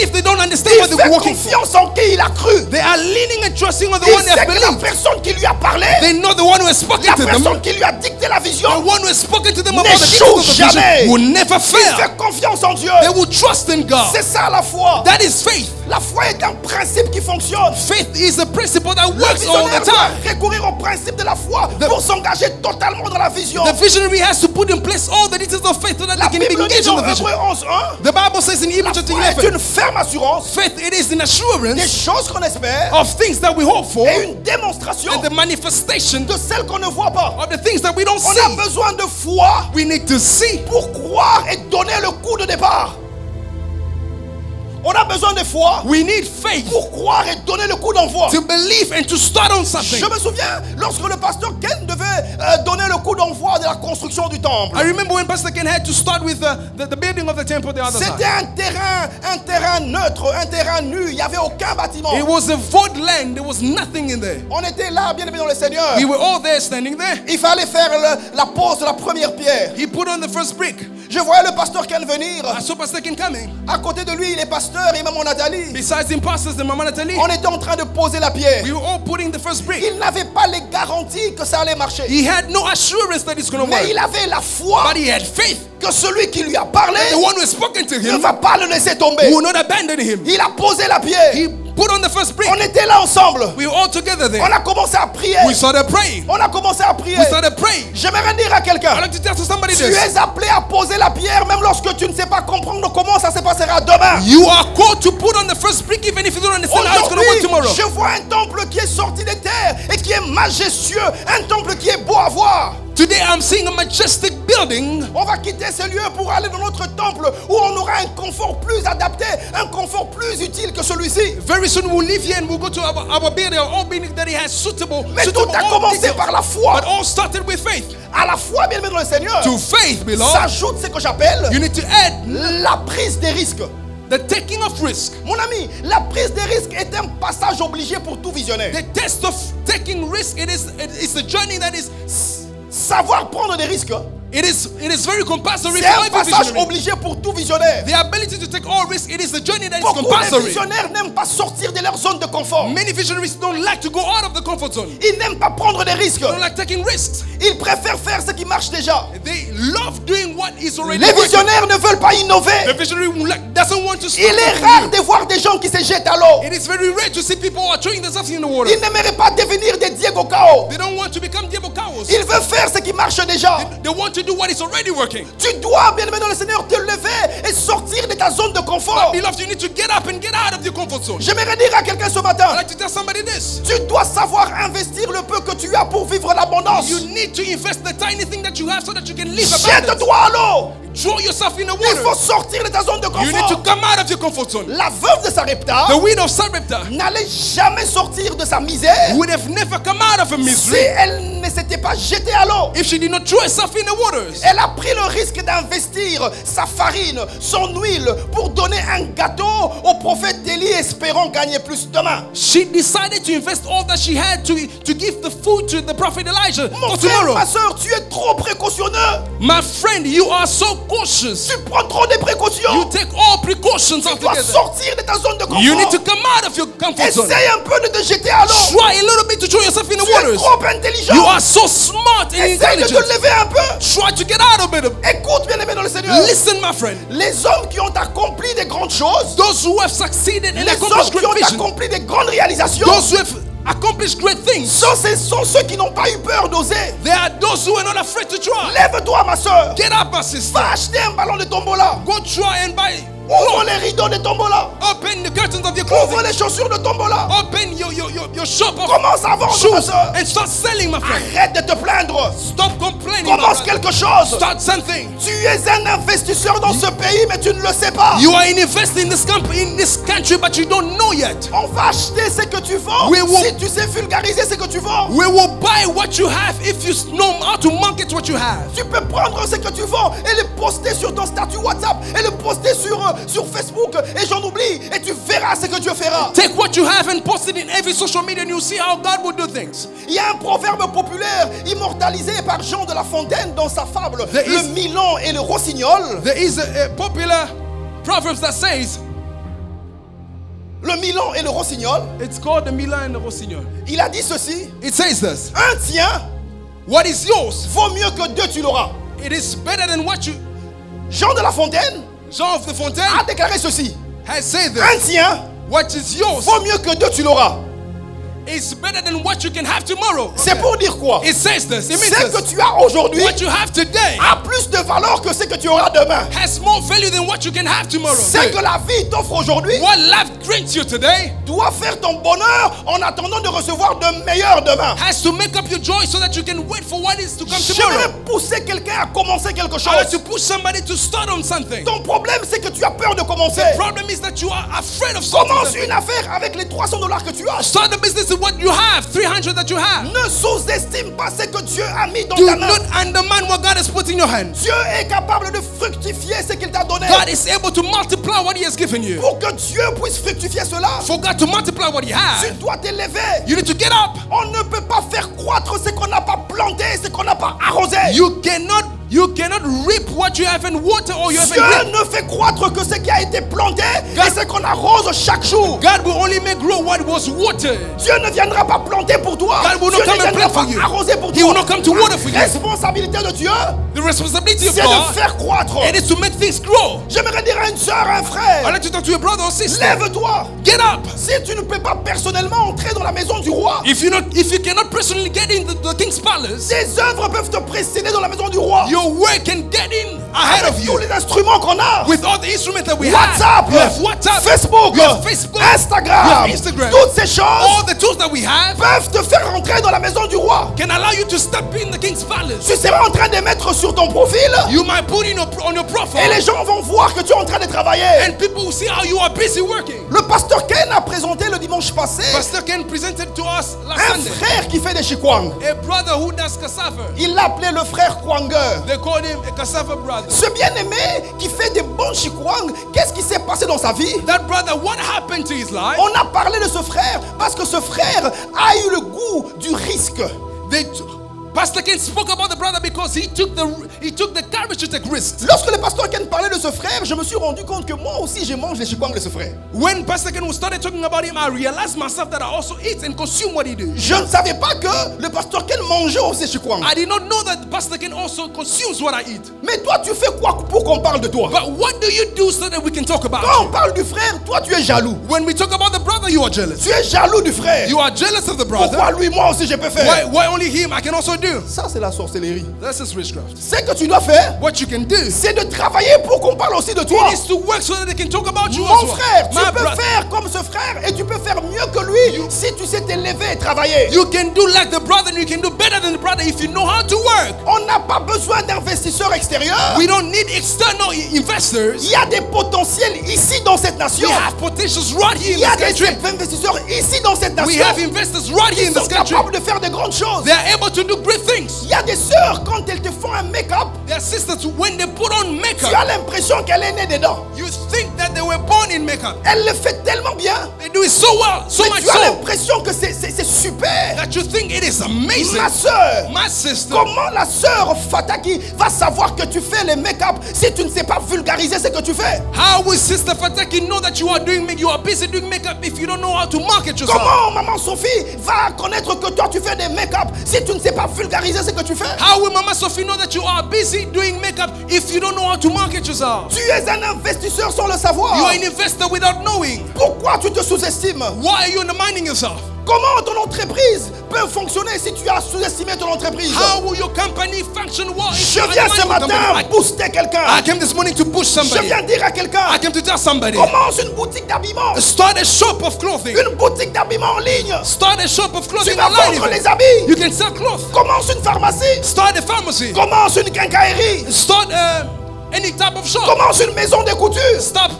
if they don't understand Il what fait they're walking for, confiance en qui il a cru. they are leaning and trusting on the Il one they sait have que la believed. personne qui lui a parlé, They know the one who has spoken la to them. personne qui lui a dicté la vision, The one who has spoken to them Ne about the details of the change jamais. vision will never il fail. fait confiance en Dieu. They will trust in God. C'est ça la foi. That is faith. La foi est un principe qui fonctionne. Faith is a principle that Le works all visionnaire the doit time. recourir au principe de la foi pour s'engager totalement dans la vision. The visionary has to put in place all the details of faith so that La they can be Bible dit engaged dans in the vision. Hébreux 11:1, The Bible says in la Hebrews chapter foi est 11, une ferme assurance faith it is an des assurance choses qu'on espère of things that we hope for et une démonstration and the manifestation de celles qu'on ne voit pas. of the things that we don't On a see. besoin de foi We need to see. pour croire et donner le coup de départ. On a besoin de foi We need faith pour croire et donner le coup d'envoi. to believe and to start on something. Je me souviens lorsque le pasteur Ken devait donner le coup d'envoi de la construction du temple. I remember when Pastor Ken had to start with the building of the temple the other C'était side. un terrain neutre, un terrain nu. Il n'y avait aucun bâtiment. It was a void land. There was nothing in there. On était là, bien aimé dans le Seigneur. We were all there standing there. Il fallait faire la pose de la première pierre. He put on the first brick. Je voyais le pasteur Ken venir. I saw Pastor Ken coming. À côté de lui, les pasteurs et même Nathalie. Besides him, pastors and Mama Natalie, On était en train de poser la pierre. we were all putting the first brick. Il n'avait pas les garanties que ça allait marcher. He had no assurance that it's going to Mais work. il avait la foi But he had faith. que celui qui lui a parlé The one who has spoken to ne him va pas le laisser tomber. will not abandon him. Il a posé la pierre. He put on the first brick. On était là ensemble. We were all together there. On a commencé à prier. We started praying. On a commencé à prier. We started praying. J'aimerais dire à quelqu'un, I'd like to tell to somebody tu this. es appelé à poser la pierre même lorsque tu ne sais pas comprendre comment ça se passera demain. You are called to put on the first brick even if you don't understand how it's going to work tomorrow. Aujourd'hui, je vois un temple qui est sorti des terres et qui est majestueux, un temple qui est beau à voir. Today I'm seeing a majestic building. On va quitter ce lieu pour aller dans notre temple où on aura un confort plus adapté, un confort plus utile que celui-ci. Very soon we'll leave here and we'll go to our building, our building that he has suitable. Mais tout suitable a all commencé details. par la foi. But all started with faith. À la foi, bien aimé dans le Seigneur, To faith, beloved, s'ajoute ce que j'appelle you need to add la prise des risques. the taking of risk. Mon ami, la prise des risques est un passage obligé pour tout visionnaire. The test of taking risk, it's a journey that is Savoir prendre des risques, it is very compulsory c'est for un every passage visionary. obligé pour tout visionnaire. The ability to take all risk, it is a journey that is Beaucoup de compulsory. visionnaires n'aiment pas sortir de leur zone de confort. Many visionaries don't like to go out of the comfort zone. Ils n'aiment pas prendre des risques. They don't like taking risks. Ils préfèrent faire ce qui marche déjà. They love doing what is already Les working. visionnaires ne veulent pas The innover. visionary doesn't want to stop. Il est rare de voir des gens qui se jettent à l'eau. It is very rare to see people who are throwing themselves in the water. Ils n'aimeraient pas devenir des Diego Cao. They don't want to become Diego Cows. Ils veulent faire ce qui marche déjà. They want to do what is already working. Tu dois, bien aimé dans le Seigneur, te lever et sortir de ta zone de confort. Beloved, you need to get up and get out of your comfort zone. J'aimerais dire à quelqu'un ce I'd matin, like to tell somebody this. tu dois savoir investir le peu que tu as pour vivre l'abondance. You need to invest the tiny thing that you have so that you can live abundance. Jette-toi à l'eau. Throw yourself in the Il faut water. sortir de ta zone de You need to confort. come out of your comfort zone. La veuve de Sarepta The widow of Sarepta n'allait jamais sortir de sa misère would have never come out of a si misery elle ne s'était pas jetée à l'eau. if she did not throw herself in the waters. Elle a pris le risque d'investir sa farine, son huile pour donner un gâteau au prophète Élie espérant gagner plus demain. She decided to invest all that she had to give the food to the prophet Elijah Mon for frère, tomorrow. ma soeur, tu es trop précautionneux. My friend, you are so cautious. Tu prends trop de précautions. You take all precautions Tu dois altogether. sortir de ta zone de confort. You need to come out of your comfort zone. Essaye un peu de te jeter à l'eau. Try a little bit to throw yourself in the Tu es waters. trop intelligent. You are so smart and Essaye de te intelligent. lever un peu. Try to get out of it. Écoute, bien aimé dans le Seigneur. Listen, my friend. Les hommes qui ont accompli des grandes choses, Those who have succeeded and les accomplished hommes qui great ont vision, accompli des grandes réalisations, those who have accomplish great things. Ce sont ceux qui n'ont pas eu peur d'oser. They are those who are not afraid to try. Lève-toi, ma soeur. Get up, my sister. Va acheter un ballon de tombola. Go try and buy. Ouvre les rideaux de tombola. Open the curtains of your Ouvre clothing. les chaussures de tombola. Open your shop of Commence à vendre, ma shoes soeur. and start selling, my friend. Arrête de te plaindre. Stop complaining. Commence quelque chose. Start something. Tu es un investisseur dans ce pays, mais tu ne le sais pas. You are investing in this country, but you don't know yet. On va acheter ce que tu vends. We will- Si tu sais vulgariser ce que tu vends. We will buy what you have if you know how to market what you have. Tu peux prendre ce que tu vends et le poster sur ton statut WhatsApp et le poster sur Facebook et j'en oublie et tu verras ce que Dieu fera. Take what you have and post it in every social media and you'll see how God will do things. Il y a un proverbe populaire immortalisé par Jean de La Fontaine dans sa fable There Le is- Milan et le Rossignol. There is a popular proverb that says, Le Milan et le Rossignol. it's called the Milan and the Rossignol. Il a dit ceci. It says this, Un tien what is yours, vaut mieux que deux tu l'auras. it is better than what you... Jean de La Fontaine Jean of the Fontaine a déclaré ceci. has said Un this, tien what is yours vaut mieux que deux tu l'auras. is better than what you can have tomorrow. C'est pour dire quoi? It says this, it Ce means que this, tu as aujourd'hui what you have today a plus de valeur que ce que tu auras demain. has more value than what you can have tomorrow. Ce que la vie t'offre aujourd'hui What life grants you today doit faire ton bonheur en attendant de recevoir de meilleurs demain. has to make up your joy so that you can wait for what is to come J'aimerais tomorrow. pousser quelqu'un à commencer quelque I like to chose. push somebody to start on something. Ton problème, c'est que tu as peur de commencer. The problem is that you are afraid of starting Commence something. une affaire avec les $300 que tu as. Start a business with what you have, 300 that you have. Ne sous-estime pas ce que Dieu a mis dans Do ta main. not undermine what God has put in your hand. Dieu est capable de fructifier ce qu'il t'a donné. God is able to multiply what He has given you. Pour que Dieu puisse fructifier cela, For God to multiply what He tu has, dois t'élever. you need to get up. On ne peut pas faire croître ce qu'on n'a pas planté, ce qu'on n'a pas arrosé. You cannot reap what you haven't watered or you Dieu haven't reaped. ne fait croître que ce qui a été planté et ce qu'on arrose chaque jour. God will only make grow what was watered. Dieu ne viendra pas planter pour toi. God will Dieu not ne come and viendra plant for pas you. arroser pour He toi. will not come to water for you. La responsabilité de Dieu, The responsibility of c'est de God, faire croître. it is to make things grow. J'aimerais dire à une soeur, à un I'd frère, like to talk to your brother or sister. lève-toi. Get up. Si tu ne peux pas personnellement entrer dans la maison du roi, If you cannot personally get in the king's palace, tes œuvres peuvent te précéder dans la maison du roi. your work can get in ahead of Avec you. tous les instruments qu'on a. With all the instruments that we WhatsApp, have, you have WhatsApp, Facebook, you have Facebook, Instagram, you have Instagram. toutes ces All choses the tools that we have peuvent te faire rentrer dans la maison du roi. can allow you to step in the king's palace. Tu seras en train de mettre sur ton profil You might put in on your et profile, les gens vont voir que tu es en train de travailler. and people will see how you are busy working. Le pasteur Ken a présenté le dimanche passé Pastor Ken presented to us last un Sunday frère qui fait des chikwang. a brother who does cassava. Il l'appelait le frère Kwanger. They called him a cassava brother. Ce bien-aimé qui fait des bons chikwang, qu'est-ce qui s'est passé dans sa vie? That brother, what happened to his life? On a parlé de ce frère parce que ce frère a eu le goût du risque. Pastor Ken spoke about the brother because he took the courage to take risks. Lorsque le pasteur Ken parlait de ce frère, je me suis rendu compte que moi aussi je mange les chikwang de ce frère. When Pastor Ken started talking about him, I realized myself that I also eat and consume what he do. Je ne savais pas que le pasteur Ken mangeait aussi chikwang. I did not know that Pastor Ken also consumes what I eat. Mais toi, tu fais quoi pour qu'on parle de toi? But what do you do so that we can talk about Quand on you? parle du frère, toi tu es jaloux. When we talk about the brother, you are jealous. Tu es jaloux du frère. You are jealous of the brother. Pourquoi lui, moi aussi je peux faire? Why only him? I can also do. Ça c'est la sorcellerie. That's just witchcraft. Ce que tu dois faire, What you can do c'est de travailler pour qu'on parle aussi de toi. is to work so that they can talk about you Mon as well. frère, tu My peux brother, faire comme ce frère et tu peux faire mieux que lui si tu sais t'élever et travailler. you can do like the brother and you can do better than the brother if you know how to work. On n'a pas besoin d'investisseurs extérieurs. We don't need external investors. Il y a des potentiels ici dans cette nation. We have potentials right here Il y in a this des country. investisseurs ici dans cette We nation have investors right here qui in sont this country. capables de faire de grandes choses. They are able to do great things. Il y a des sœurs, quand elles te font un make-up, Their sisters, when they put on tu makeup, as l'impression qu'elle est née dedans. you think that they were born in makeup. Elle le fait tellement bien. They do it so well, so Mais much tu as so l'impression que c'est super. that you think it is amazing. Ma soeur, My sister, comment la sœur Fataki va savoir que tu fais les make-up si tu ne sais pas vulgariser ce que tu fais? how will Sister Fataki know that you are busy doing makeup if you don't know how to market yourself? Comment maman Sophie va connaître que toi tu fais des make-up si tu ne sais pas vulgariser ce que tu fais? How will Mama Sophie know that you are busy doing makeup if you don't know how to market yourself? Tu es un investisseur sans le savoir. You are an investor without knowing. Pourquoi tu te sous-estimes? Why are you undermining yourself? Comment ton entreprise peut fonctionner si tu as sous-estimé ton entreprise? How will your company function well? if Je you viens ce undermine your matin company? booster I quelqu'un. came this morning to push Je somebody. viens dire à I quelqu'un, came to tell somebody. commence une boutique d'habillement. Start a shop of clothing. Une boutique d'habillement en ligne. Start a shop of Tu clothing vas online. vendre even. les habits. You can sell clothes. Commence une pharmacie. Start a pharmacy. Commence une quincaillerie. Start any type of shop. Commence une maison de couture. Start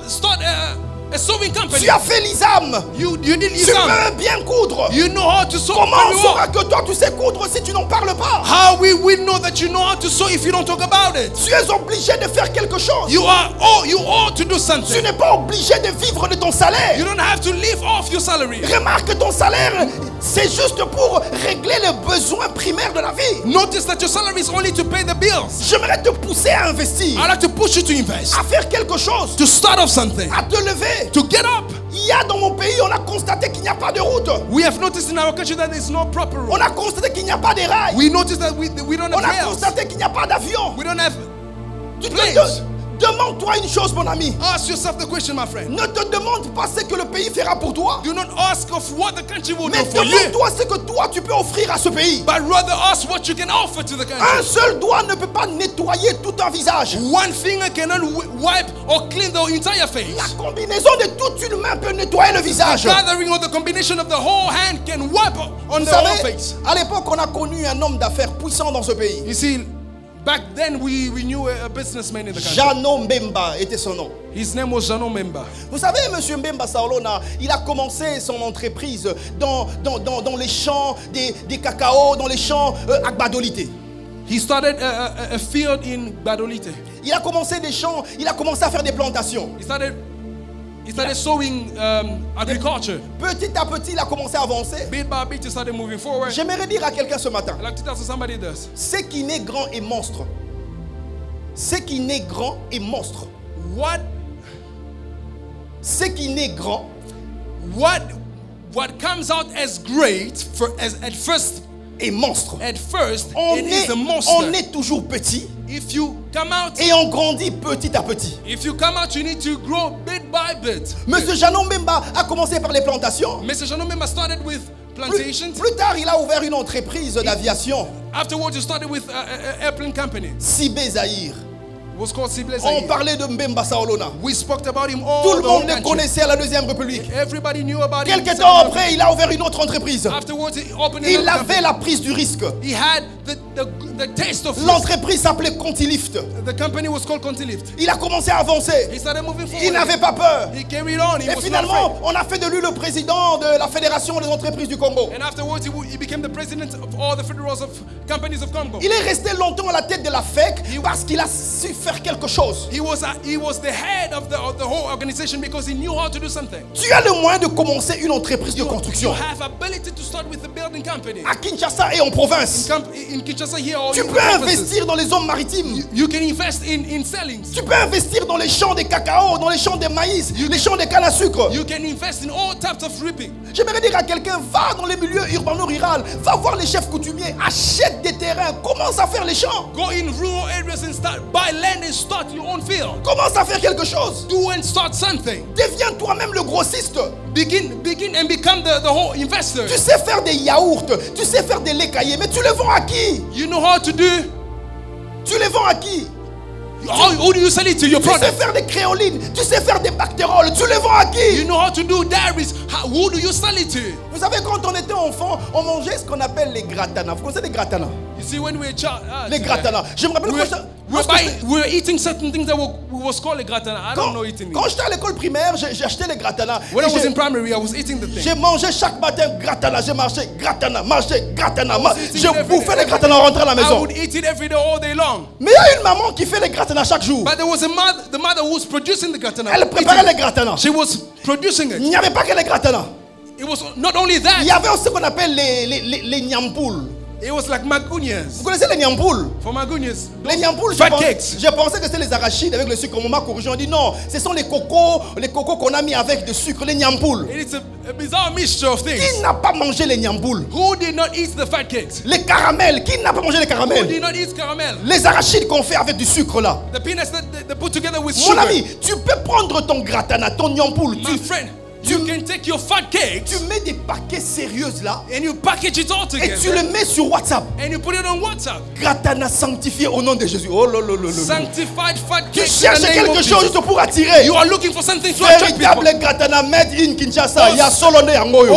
a sewing company. Tu as fait l'ISAM. You did Tu Isam. peux bien coudre. You know how to sew Comment very well. saura que toi tu sais coudre si tu n'en parles pas? How we will know that you know how to sew if you don't talk about it? Tu es obligé de faire quelque chose. You ought to do Tu something. n'es pas obligé de vivre de ton salaire. You don't have to live off your salary. Remarque que ton salaire, c'est juste pour régler les besoins primaires de la vie. Notice that your salary is only to pay the bills. J'aimerais te pousser à investir, I like to push you to invest, à faire quelque chose, to start off something, à te lever. to get up. Il y a dans mon pays, on a constaté qu'il n'y a pas de route. We have noticed in our country that there's no proper On road. a constaté qu'il n'y a pas de rails. We noticed that we don't On have a rails. constaté qu'il n'y a pas d'avion. We don't have. Tu te Planes. demande-toi une chose, mon ami. Ask yourself the question, my friend. Ne te demande pas ce que le pays fera pour toi, Do not ask of what the country will do mais for you, demande-toi ce que toi tu peux offrir à ce pays. but rather ask what you can offer to the Un country. seul doigt ne peut pas nettoyer tout un visage. One finger cannot wipe or clean the entire face. La combinaison de toute une main peut nettoyer le visage. Gathering or the combination of the whole hand can wipe on Vous the whole savez, face. à l'époque, on a connu un homme d'affaires puissant dans ce pays. You see, back then we knew a businessman in the country. Jano Mbemba était son nom. His name was Jano Memba. Vous savez, monsieur Mbemba Saolona, il a commencé son entreprise dans les champs des cacao, dans les champs Agbadolite. He started a field in Badolite. Il a commencé des champs, il a commencé à faire des plantations. He started sowing agriculture. Petit à petit, il a commencé à avancer. Bit by bit, he started moving forward. J'aimerais dire à quelqu'un ce matin, I like to tell somebody this. ce qui naît grand est monstre. Ce qui naît grand est monstre. Ce qui naît grand, What comes out as great at first, est monstre. it is a On monster. est toujours petit If you come out, et on grandit petit à petit. you need to grow bit by bit. Monsieur Jano Mbemba a commencé par les plantations. Mr. Jano Memba started with plantations. Plus tard, il a ouvert une entreprise d'aviation, Afterwards, you started with an airplane company. Sibé Zahir. It was called Sible On Zahir. parlait de Mbemba Saolona. We spoke about him all Tout le the whole monde le country. connaissait à la Deuxième République. Everybody knew about him. Quelques temps après, il a ouvert une autre entreprise. Afterwards, he opened Il another avait company. la prise du risque. He had the taste of risk. L'entreprise s'appelait Contilift. The company was called Contilift. Il a commencé à avancer. He started moving forward. Il n'avait pas peur. He carried on. He Et was not finalement, afraid. on a fait de lui le président de la Fédération des entreprises du Congo. And afterwards, he became the president of all the federals of companies of Congo. Il est resté longtemps à la tête de la FEC parce qu'il a su faire quelque chose. He was the head of the whole organization because he knew how to do something. Tu as le moyen de commencer une entreprise de You construction have ability to start with a building company. à Kinshasa et en province. In Kinshasa here or Tu in peux provinces. investir dans les zones maritimes. You can invest in selling. Tu peux investir dans les champs de cacao, dans les champs de maïs, les champs de canne à sucre. You can invest in all types of reaping. J'aimerais dire à quelqu'un, va dans les milieux urbano-rural, va voir les chefs coutumiers, achète des terrains, commence à faire les champs, Go in rural areas and buy land and start your own field. commence à faire quelque chose. Do and start something. Deviens toi-même le grossiste. Begin and become the whole investor. Tu sais faire des yaourts, tu sais faire des laits caillés, mais tu les vends à qui? You know how to do. Tu les vends à qui? How do you sell it to your Tu sais product? faire des créolines, tu sais faire des bactéroles, tu les vends à qui? You know how to do dairies. Who do you sell it to? Vous savez, quand on était enfant, on mangeait ce qu'on appelle les gratanas. Vous connaissez les gratanas? You see, when we were child, Les gratanas. Je me rappelle we were eating certain things that was called a gratana. I don't know eating quand it. j'étais à l'école primaire, j'ai acheté les gratanas. When I Et was in primary, I was eating the j'ai thing. mangé chaque matin gratana, j'ai marché gratana, marché gratana. eating J'ai every bouffé day. les gratanas en rentrant à la I maison. would eat it every day, all day long. Mais il y a une maman qui fait les gratanas chaque jour. But there was the mother who was producing the gratana. Elle préparait les gratanas. She was producing Il it. n'y avait pas que les gratanas. It was not only Il that, y avait aussi ce qu'on appelle les nyamboules. it was like Vous magunias. connaissez les nyamboules? For magunias. Les nyamboules, Fat cakes. je pensais que c'était les arachides avec le sucre. On m'a corrigé, on dit non, ce sont les cocos qu'on a mis avec du sucre, les nyamboules. It's a bizarre mixture of things. Qui n'a pas mangé les nyamboules? Who did not eat the fat cakes? Les caramels, qui n'a pas mangé les Who caramels? did not eat caramel? Les arachides qu'on fait avec du sucre là. The peanuts that they put together with Mon sugar. ami, tu peux prendre ton gratana, ton nyampoule, My friend, You can take your fat cakes Tu mets des paquets sérieuses là and you package it all et tu le together mets sur WhatsApp. and you put it on WhatsApp. Gratana sanctifié au nom de Jésus. Oh là là là là. Sanctified fat Tu cakes in cherches the name quelque of chose Jesus. pour attirer. You are looking for something to attract Véritable people. Gratana made in Kinshasa. Il y a Solone Angoyo.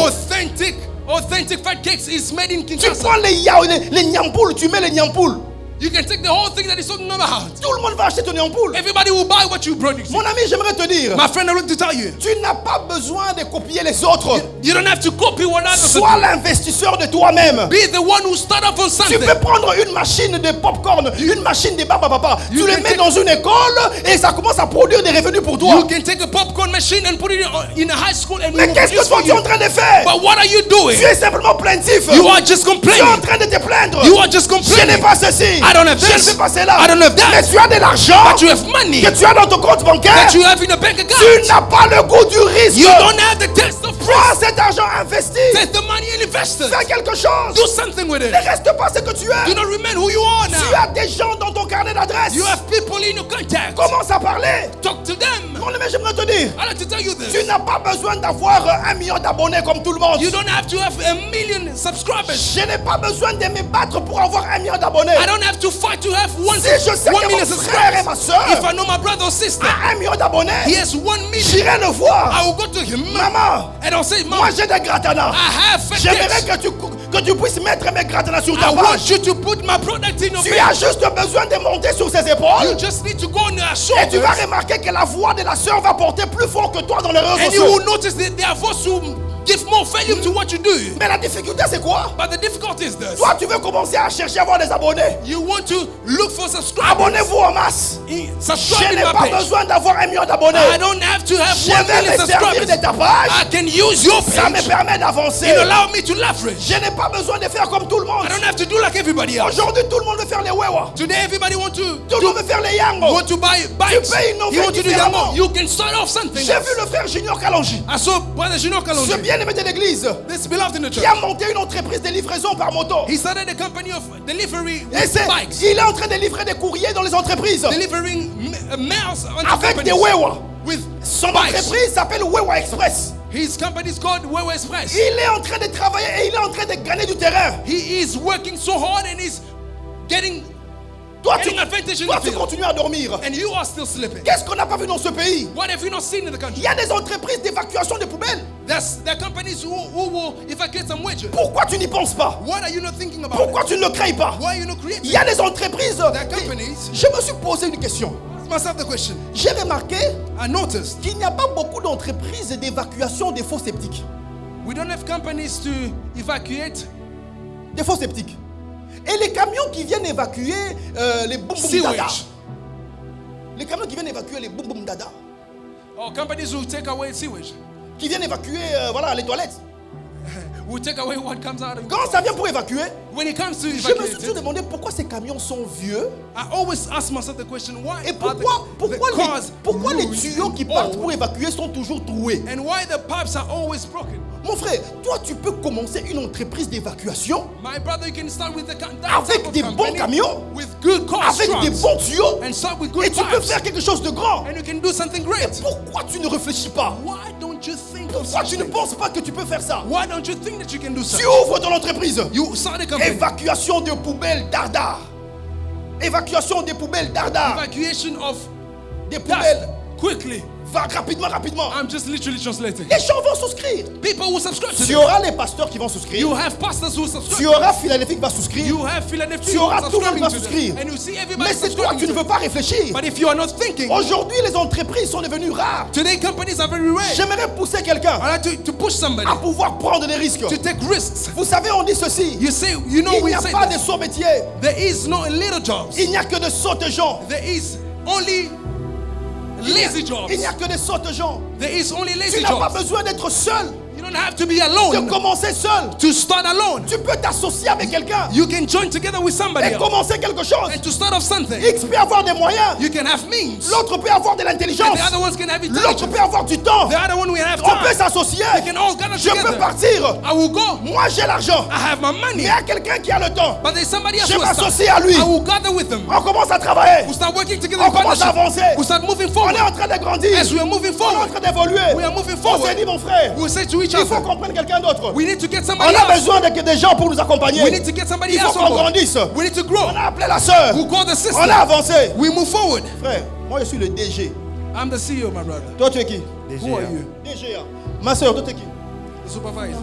Authentic fat cakes is made in Tu Kinshasa. prends les nyamboules, tu mets les nyamboules. You can take the whole thing that is talking about. Tout le monde va acheter ton nyamboule. Everybody will buy what you produce. Mon ami, j'aimerais te dire, My friend, I want to tell you, tu n'as pas besoin de copier les autres. you don't have to copy what others Sois are doing. l'investisseur de toi-même. Be the one who start up on Tu something. peux prendre une machine de popcorn, une machine de papa. Tu You le can mets take- dans une école et ça commence à produire des revenus pour toi. You can take a popcorn machine and put it in a high school and it Mais will qu'est-ce que produce toi for tu es en you. train de faire? But what are you doing? Tu es simplement plaintif. You are just Tu es en complaining. train de te plaindre. You are just Je n'ai complaining. pas ceci. I don't have Je ne this. fais pas cela. I don't have that. Mais tu as de l'argent But you have money que tu as dans ton compte bancaire. that you have in a bank Tu account. n'as pas le goût du risque. You don't have the taste of Prends risk. cet argent investi. Take the money and invest it. Fais quelque chose. Do something with it. Ne reste pas ce que tu Do es. not remain who you are Tu now. as des gens dans ton carnet d'adresse. You have people in your contact. Commence à parler. Talk to them. Mon ami, j'aimerais te dire, I like to tell you tu this. n'as pas besoin d'avoir 1 million d'abonnés comme tout le monde. You don't have to have a million subscribers. Je n'ai pas besoin de me battre pour avoir 1 million d'abonnés. I don't have to fight to have one Si je sais 1 que million mon frère et subscribers. ma soeur If I know my brother or sister, a 1 million d'abonnés, he has 1 million, j'irai le voir. I will go to him. Maman, And I'll say, moi Mom, j'ai des gratanas. I have fat J'aimerais cakes. que tu puisses mettre mes gratanas sur I ta want page. you to put my product in your Tu page. as juste besoin de monter sur ses You épaules. just need to go on our Et tu vas shoulders. remarquer que la voix de la soeur va porter plus fort que toi dans les réseaux And you sociaux. will notice that their voice will give more value to what you do. Mais la difficulté c'est quoi? But the difficulty is this. Toi tu veux commencer à chercher à avoir des abonnés. You want to look for subscribers. Abonnez-vous en masse. Subscribe Je in n'ai my pas page. besoin d'avoir 1 million d'abonnés. I don't have to have Je 1 vais million me servir subscribers. de ta page. I can use your Ça me page. permet d'avancer. It allow me to leverage. Je n'ai pas besoin de faire comme tout le monde. I don't have to do like everybody else. Aujourd'hui, tout le monde veut faire les wewa. Today everybody want to Tout le monde veut faire les yango. want to buy bikes. payes une You offre want to do différemment. Yango. You can start off something. J'ai vu le frère Junior Kalonji, I saw Brother Junior ce Kalonji, bien-aimé de l'église, this beloved in the qui church. a monté une entreprise de livraison par moto. He started a company of delivery Et with bikes. il est en train de livrer des courriers dans les entreprises Delivering mails on the avec des companies wewa. with Son bikes. entreprise s'appelle Wewa Express. His company is called Wewe Express. Il est en train de travailler et il est en train de gagner du terrain. He is working so hard and he's getting Toi, tu, getting advantage in toi, the tu field. continues à dormir. And you are still sleeping. Qu'est-ce qu'on n'a pas vu dans ce pays? What have you not seen in the Il country? y a des entreprises d'évacuation des poubelles. There are companies who will evacuate some wages. Pourquoi tu n'y penses pas? What are you not thinking about? Pourquoi tu ne le crées pas? Why are you not Il creating? y a des entreprises. There are companies. Je me suis posé une question. Ask myself the question. J'ai remarqué I noticed qu'il n'y a pas beaucoup d'entreprises d'évacuation des faux sceptiques. we don't have companies to evacuate Des faux sceptiques. Et les camions qui viennent évacuer les boum boum dada. sewage. Les camions qui viennent évacuer les boum boum dada. Or companies who take away sewage. Qui viennent évacuer voilà, les toilettes. Will take away what comes out of Quand ça vient pour évacuer, When it comes to je me suis evacuate toujours it, demandé pourquoi ces camions sont vieux. I always ask myself the question, why Et are pourquoi les ruined, tuyaux qui partent old, pour évacuer sont toujours troués. and why the pipes are always broken? Mon frère, toi tu peux commencer une entreprise d'évacuation My brother, you can start with that Avec type of des bons company camions, with good car avec des trucks, bons tuyaux and start with good et tu peux pipes, faire quelque chose de grand. and you can do something great. Pourquoi tu ne réfléchis pas? Why don't you think of Pourquoi such tu ne things? penses pas que tu peux faire ça? Why don't you think that you can do Tu such? ouvres ton entreprise. You start a company. Évacuation de poubelles dardar. Évacuation des poubelles dardar. Evacuation of Des dust poubelles. quickly. Va rapidement. I'm just literally translating. Les gens vont souscrire. People will subscribe to Tu this. auras les pasteurs qui vont souscrire. You have pastors who Tu subscribe. auras Philadelphie qui va souscrire. You have Philadelphia Tu auras tout le monde subscribing va to souscrire. this. And you see everybody Mais c'est toi, subscribing tu ne to veux it. pas réfléchir. But if you are not thinking, Aujourd'hui, les entreprises sont devenues rares. today companies are very rare. J'aimerais pousser quelqu'un I like to push somebody à pouvoir prendre des risques. to take risks. Vous savez, on dit ceci. You say, you know, Il we n'y a say pas de this. sot métier. There is no little jobs. Il n'y a que de sottes gens. There is only lazy jobs. Il n'y a que de sottes gens. There is only Tu lazy n'as pas jobs. besoin d'être seul. You don't don't have to be de alone commencer seul. to start alone. Tu peux t'associer avec quelqu'un You can join together with somebody et else commencer quelque chose. and to start off something. X peut avoir des moyens. You can have means. L'autre peut avoir de And l'intelligence. the other ones can have L'autre intelligence. peut avoir du temps. The other one we have On peut time. s'associer. We can all gather Je peux together. partir. I will go. Moi, j'ai l'argent. I have my Mais money. il y a quelqu'un qui a le temps. But there's somebody else Je who has time. m'associe à lui. I will gather with them. On commence à travailler. We start working together On in commence à partnership. avancer. We start moving On forward. est en train de grandir. As we are moving On est en forward, train d'évoluer. we are moving On forward. s'est dit, mon frère, We will say to each il faut other, qu'on prenne quelqu'un d'autre. we need to get On somebody a else. besoin de des gens pour nous accompagner. We need to get somebody Il faut else qu'on on board. grandisse. We need to grow. On a appelé la sœur. We call the sister. On a avancé. We move forward. Frère, moi je suis le DG. I'm the CEO, my brother. Toi tu es qui? Who are you? DG. Ma sœur, toi tu es qui? The supervisor.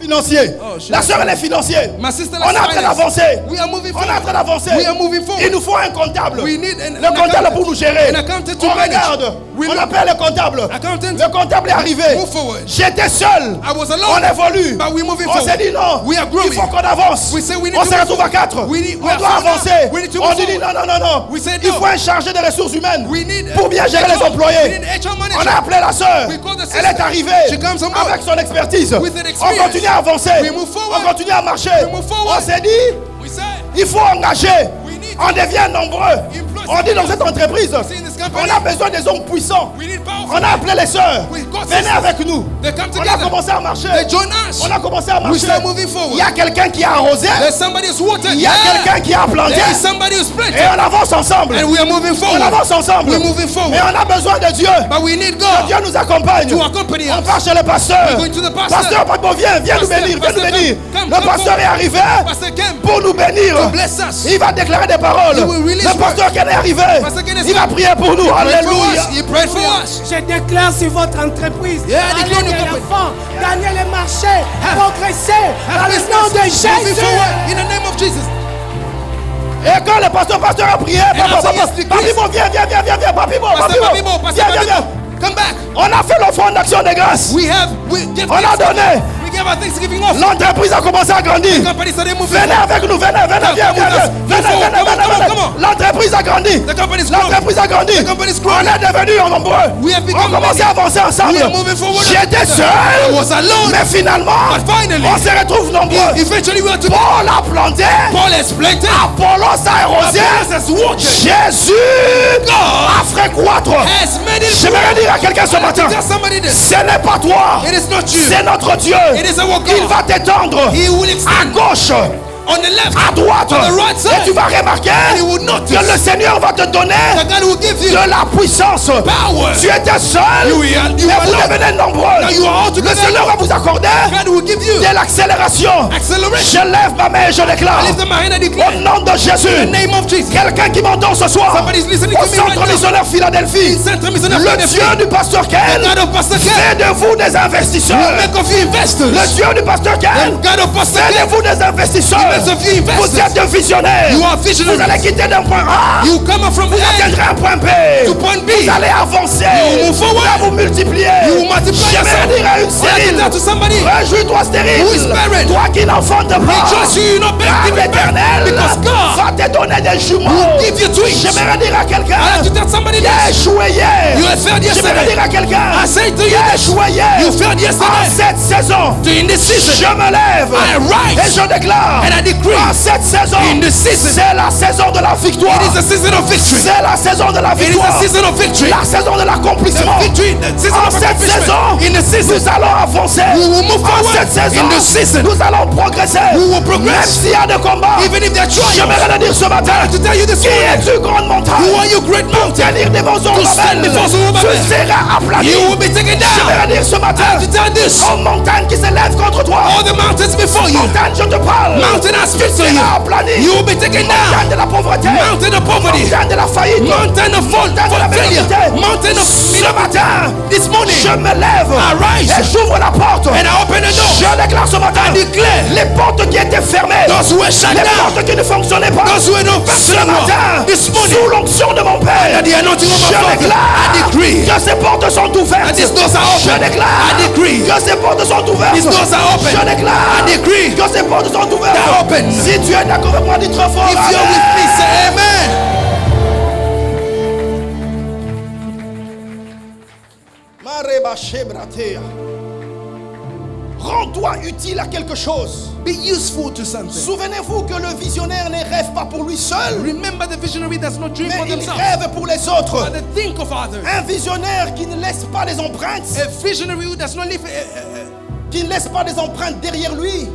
Financier. Oh, shit. La sœur elle est financière. My sister On est en train d'avancer. We are moving On est en forward. train d'avancer. We are moving forward. Il nous faut un comptable. We need Le comptable pour nous gérer. An accountant to On manage. regarde. We On look. appelle le comptable. Accountant. Le comptable est arrivé. Move forward. J'étais seul. I was On alone. évolue. But we're moving On s'est forward. dit non. We are growing. Il faut qu'on avance. We say we need On to se move retrouve à forward. 4. We On are doit four now. avancer. We need to On move dit non, forward. non, non, non. We said Il no. faut un chargé des ressources humaines We need pour bien gérer les We employés. need HR On manager. a appelé la sœur. We call the Elle est sister. arrivée She comes on board. avec son expertise. With an On experience. continue à avancer. We move forward. On continue à marcher. We move forward. On s'est dit, We say, il faut engager. We need On devient nombreux. Employ On dit dans cette entreprise, See, in this company, on a besoin des hommes puissants. we need powerful. On a appelé les sœurs. We got Venez sisters. avec nous. They come On a together. commencé à marcher. They join us. On a commencé à We marcher. start moving forward. Il y a quelqu'un qui a arrosé. There's somebody who's watered. Il y a quelqu'un qui a planté. There is somebody who's Et planted. on avance ensemble. And we are moving On forward. avance ensemble. We're moving forward. Mais on a besoin de Dieu. But we need Que God Dieu nous accompagne. to accompany On us. part chez le pasteur. We're going to the pastor. Pasteur Paco, viens nous Pastor, bénir. Viens nous pastor, bénir. come, Le come pasteur forward. est arrivé Pastor Kem pour nous bénir. to bless us. Il va déclarer des paroles. He will release Le pasteur Ken est arrivé. Pastor Ken is Il va come. prier pour nous. Pray for Alléluia. us. He prayed for us. Je déclare sur votre entreprise, Yeah, allez déclare de nos compagnies. l'enfant, gagner les marchés, progresser dans le nom de Moving Jésus. forward in the name of Jesus. Et quand le pasteur a prié, after yes, the Papibo, viens. Papibo, Pastor Babibo, Pastor viens. Babibo, come back. On a fait l'offrande d'action de grâce. We give On a donné. We gave our Thanksgiving offering. L'entreprise a commencé à grandir. The company started moving Venez forward. avec nous, venez, Come on. L'entreprise a grandi. The company's growing. L'entreprise a grandi. The company's On growing. est devenus nombreux. We have On become commence many. à avancer ensemble. We are moving forward. J'étais I seul. was alone. Mais finalement, But finally, on se retrouve nombreux. Eventually we are together. Paul a planté. Paul has planted. Apollos a arrosé. Apollos has watered. Jésus a fait croître. Has made it J'aimerais dire à quelqu'un ce matin, Tell somebody this. ce n'est pas toi. It is not you. C'est notre Dieu. It is our God. Il va t'étendre He will à extend gauche, on the left, à droite. on the right side. Et tu vas remarquer And he will notice que le Seigneur va te donner that God will give you de la puissance. power. Tu étais seul, You mais are vous alone. devenez nombreux. Now you are all Le together. Seigneur va vous accorder God will give you de l'accélération. acceleration. Je lève ma main et je déclare I lift up my hand and au declare nom de in the Jésus. name of Jesus. Quelqu'un qui m'entend ce soir Somebody's listening au to me centre right now. missionnaire Philadelphie. Centre missionnaire Le Philadelphie. Dieu du pasteur Ken God of Pastor Ken. fait de vous des investisseurs. Make of you investors. Le Dieu du pasteur Ken God of Pastor fait de Ken. vous des investisseurs. He makes of you Vous investors. êtes visionnaires. You are Vous visionaries. allez quitter d'un point A. You come up from Vous A atteindrez un point B. to point B. Vous allez avancer. You move forward. Là, vous multipliez. You will multiply J'aimerais yourself. dire à une I can stérile. tell to somebody, Réjouis-toi stérile. Who is barren? Toi qui n'enfantes pas. rejoice you, not Car beg, l'Éternel because God va te donner des jumeaux. will give you twins. J'aimerais dire à I quelqu'un. have to tell somebody Il a this. échoué hier. You have failed J'aimerais yesterday. dire à quelqu'un. I say to Il you a this. échoué hier. You failed En yesterday. cette saison, In this season, je me lève I rise. et je déclare. And I decree. En cette saison, In this season, c'est la saison de la victoire. it is a season of victory. C'est la saison de la It is victoire. a season of victory. La saison de l'accomplissement. The victory, the season En of cette saison, accomplishment. In the season, nous allons avancer. we will move En forward. cette saison, In the season, nous allons progresser. we will progress. Même s'il y a des combats, even if they are trying. j'aimerais le dire ce matin. To tell you this Qui morning, es-tu, grande montagne? who are you, great mountain? Tenir devant To stand before Zerubbabel. tu seras aplani. You will be taken down. J'aimerais dire ce matin. To tell this, Oh montagne qui s'élève contre toi. all the mountains before you, Montagne, je te parle. mountain I speak to Tu you, seras aplani. you will be taken Montagne down. de la pauvreté. Mountain of poverty, Montagne de la faillite. mountain of fault, Montagne de la failure, médiocrité. mountain of Ce matin, this morning, je me lève I rise. et j'ouvre la porte. and I open the door. Je déclare ce matin. I declare, Les portes qui étaient fermées. those who were shut Les down, portes qui ne fonctionnaient pas. those who were not Ce functioning well, matin, this morning, sous l'onction de mon Père, under the anointing of my je Father, I déclare decree que ces portes sont ouvertes. that these doors are Je open. déclare I decree que ces portes sont ouvertes. these doors are open. Je déclare I decree que ces portes sont ouvertes. they're open. Si tu es d'accord avec moi, dis trop fort. If you're with me, say amen. Rends-toi utile à quelque chose. Be useful to something. Souvenez-vous que le visionnaire ne rêve pas pour lui seul, Remember, the visionary does not dream mais for il themselves, rêve pour les autres. but they think of others. Un visionnaire qui ne laisse pas des empreintes, A visionary who does not leave qui ne laisse pas des empreintes derrière lui,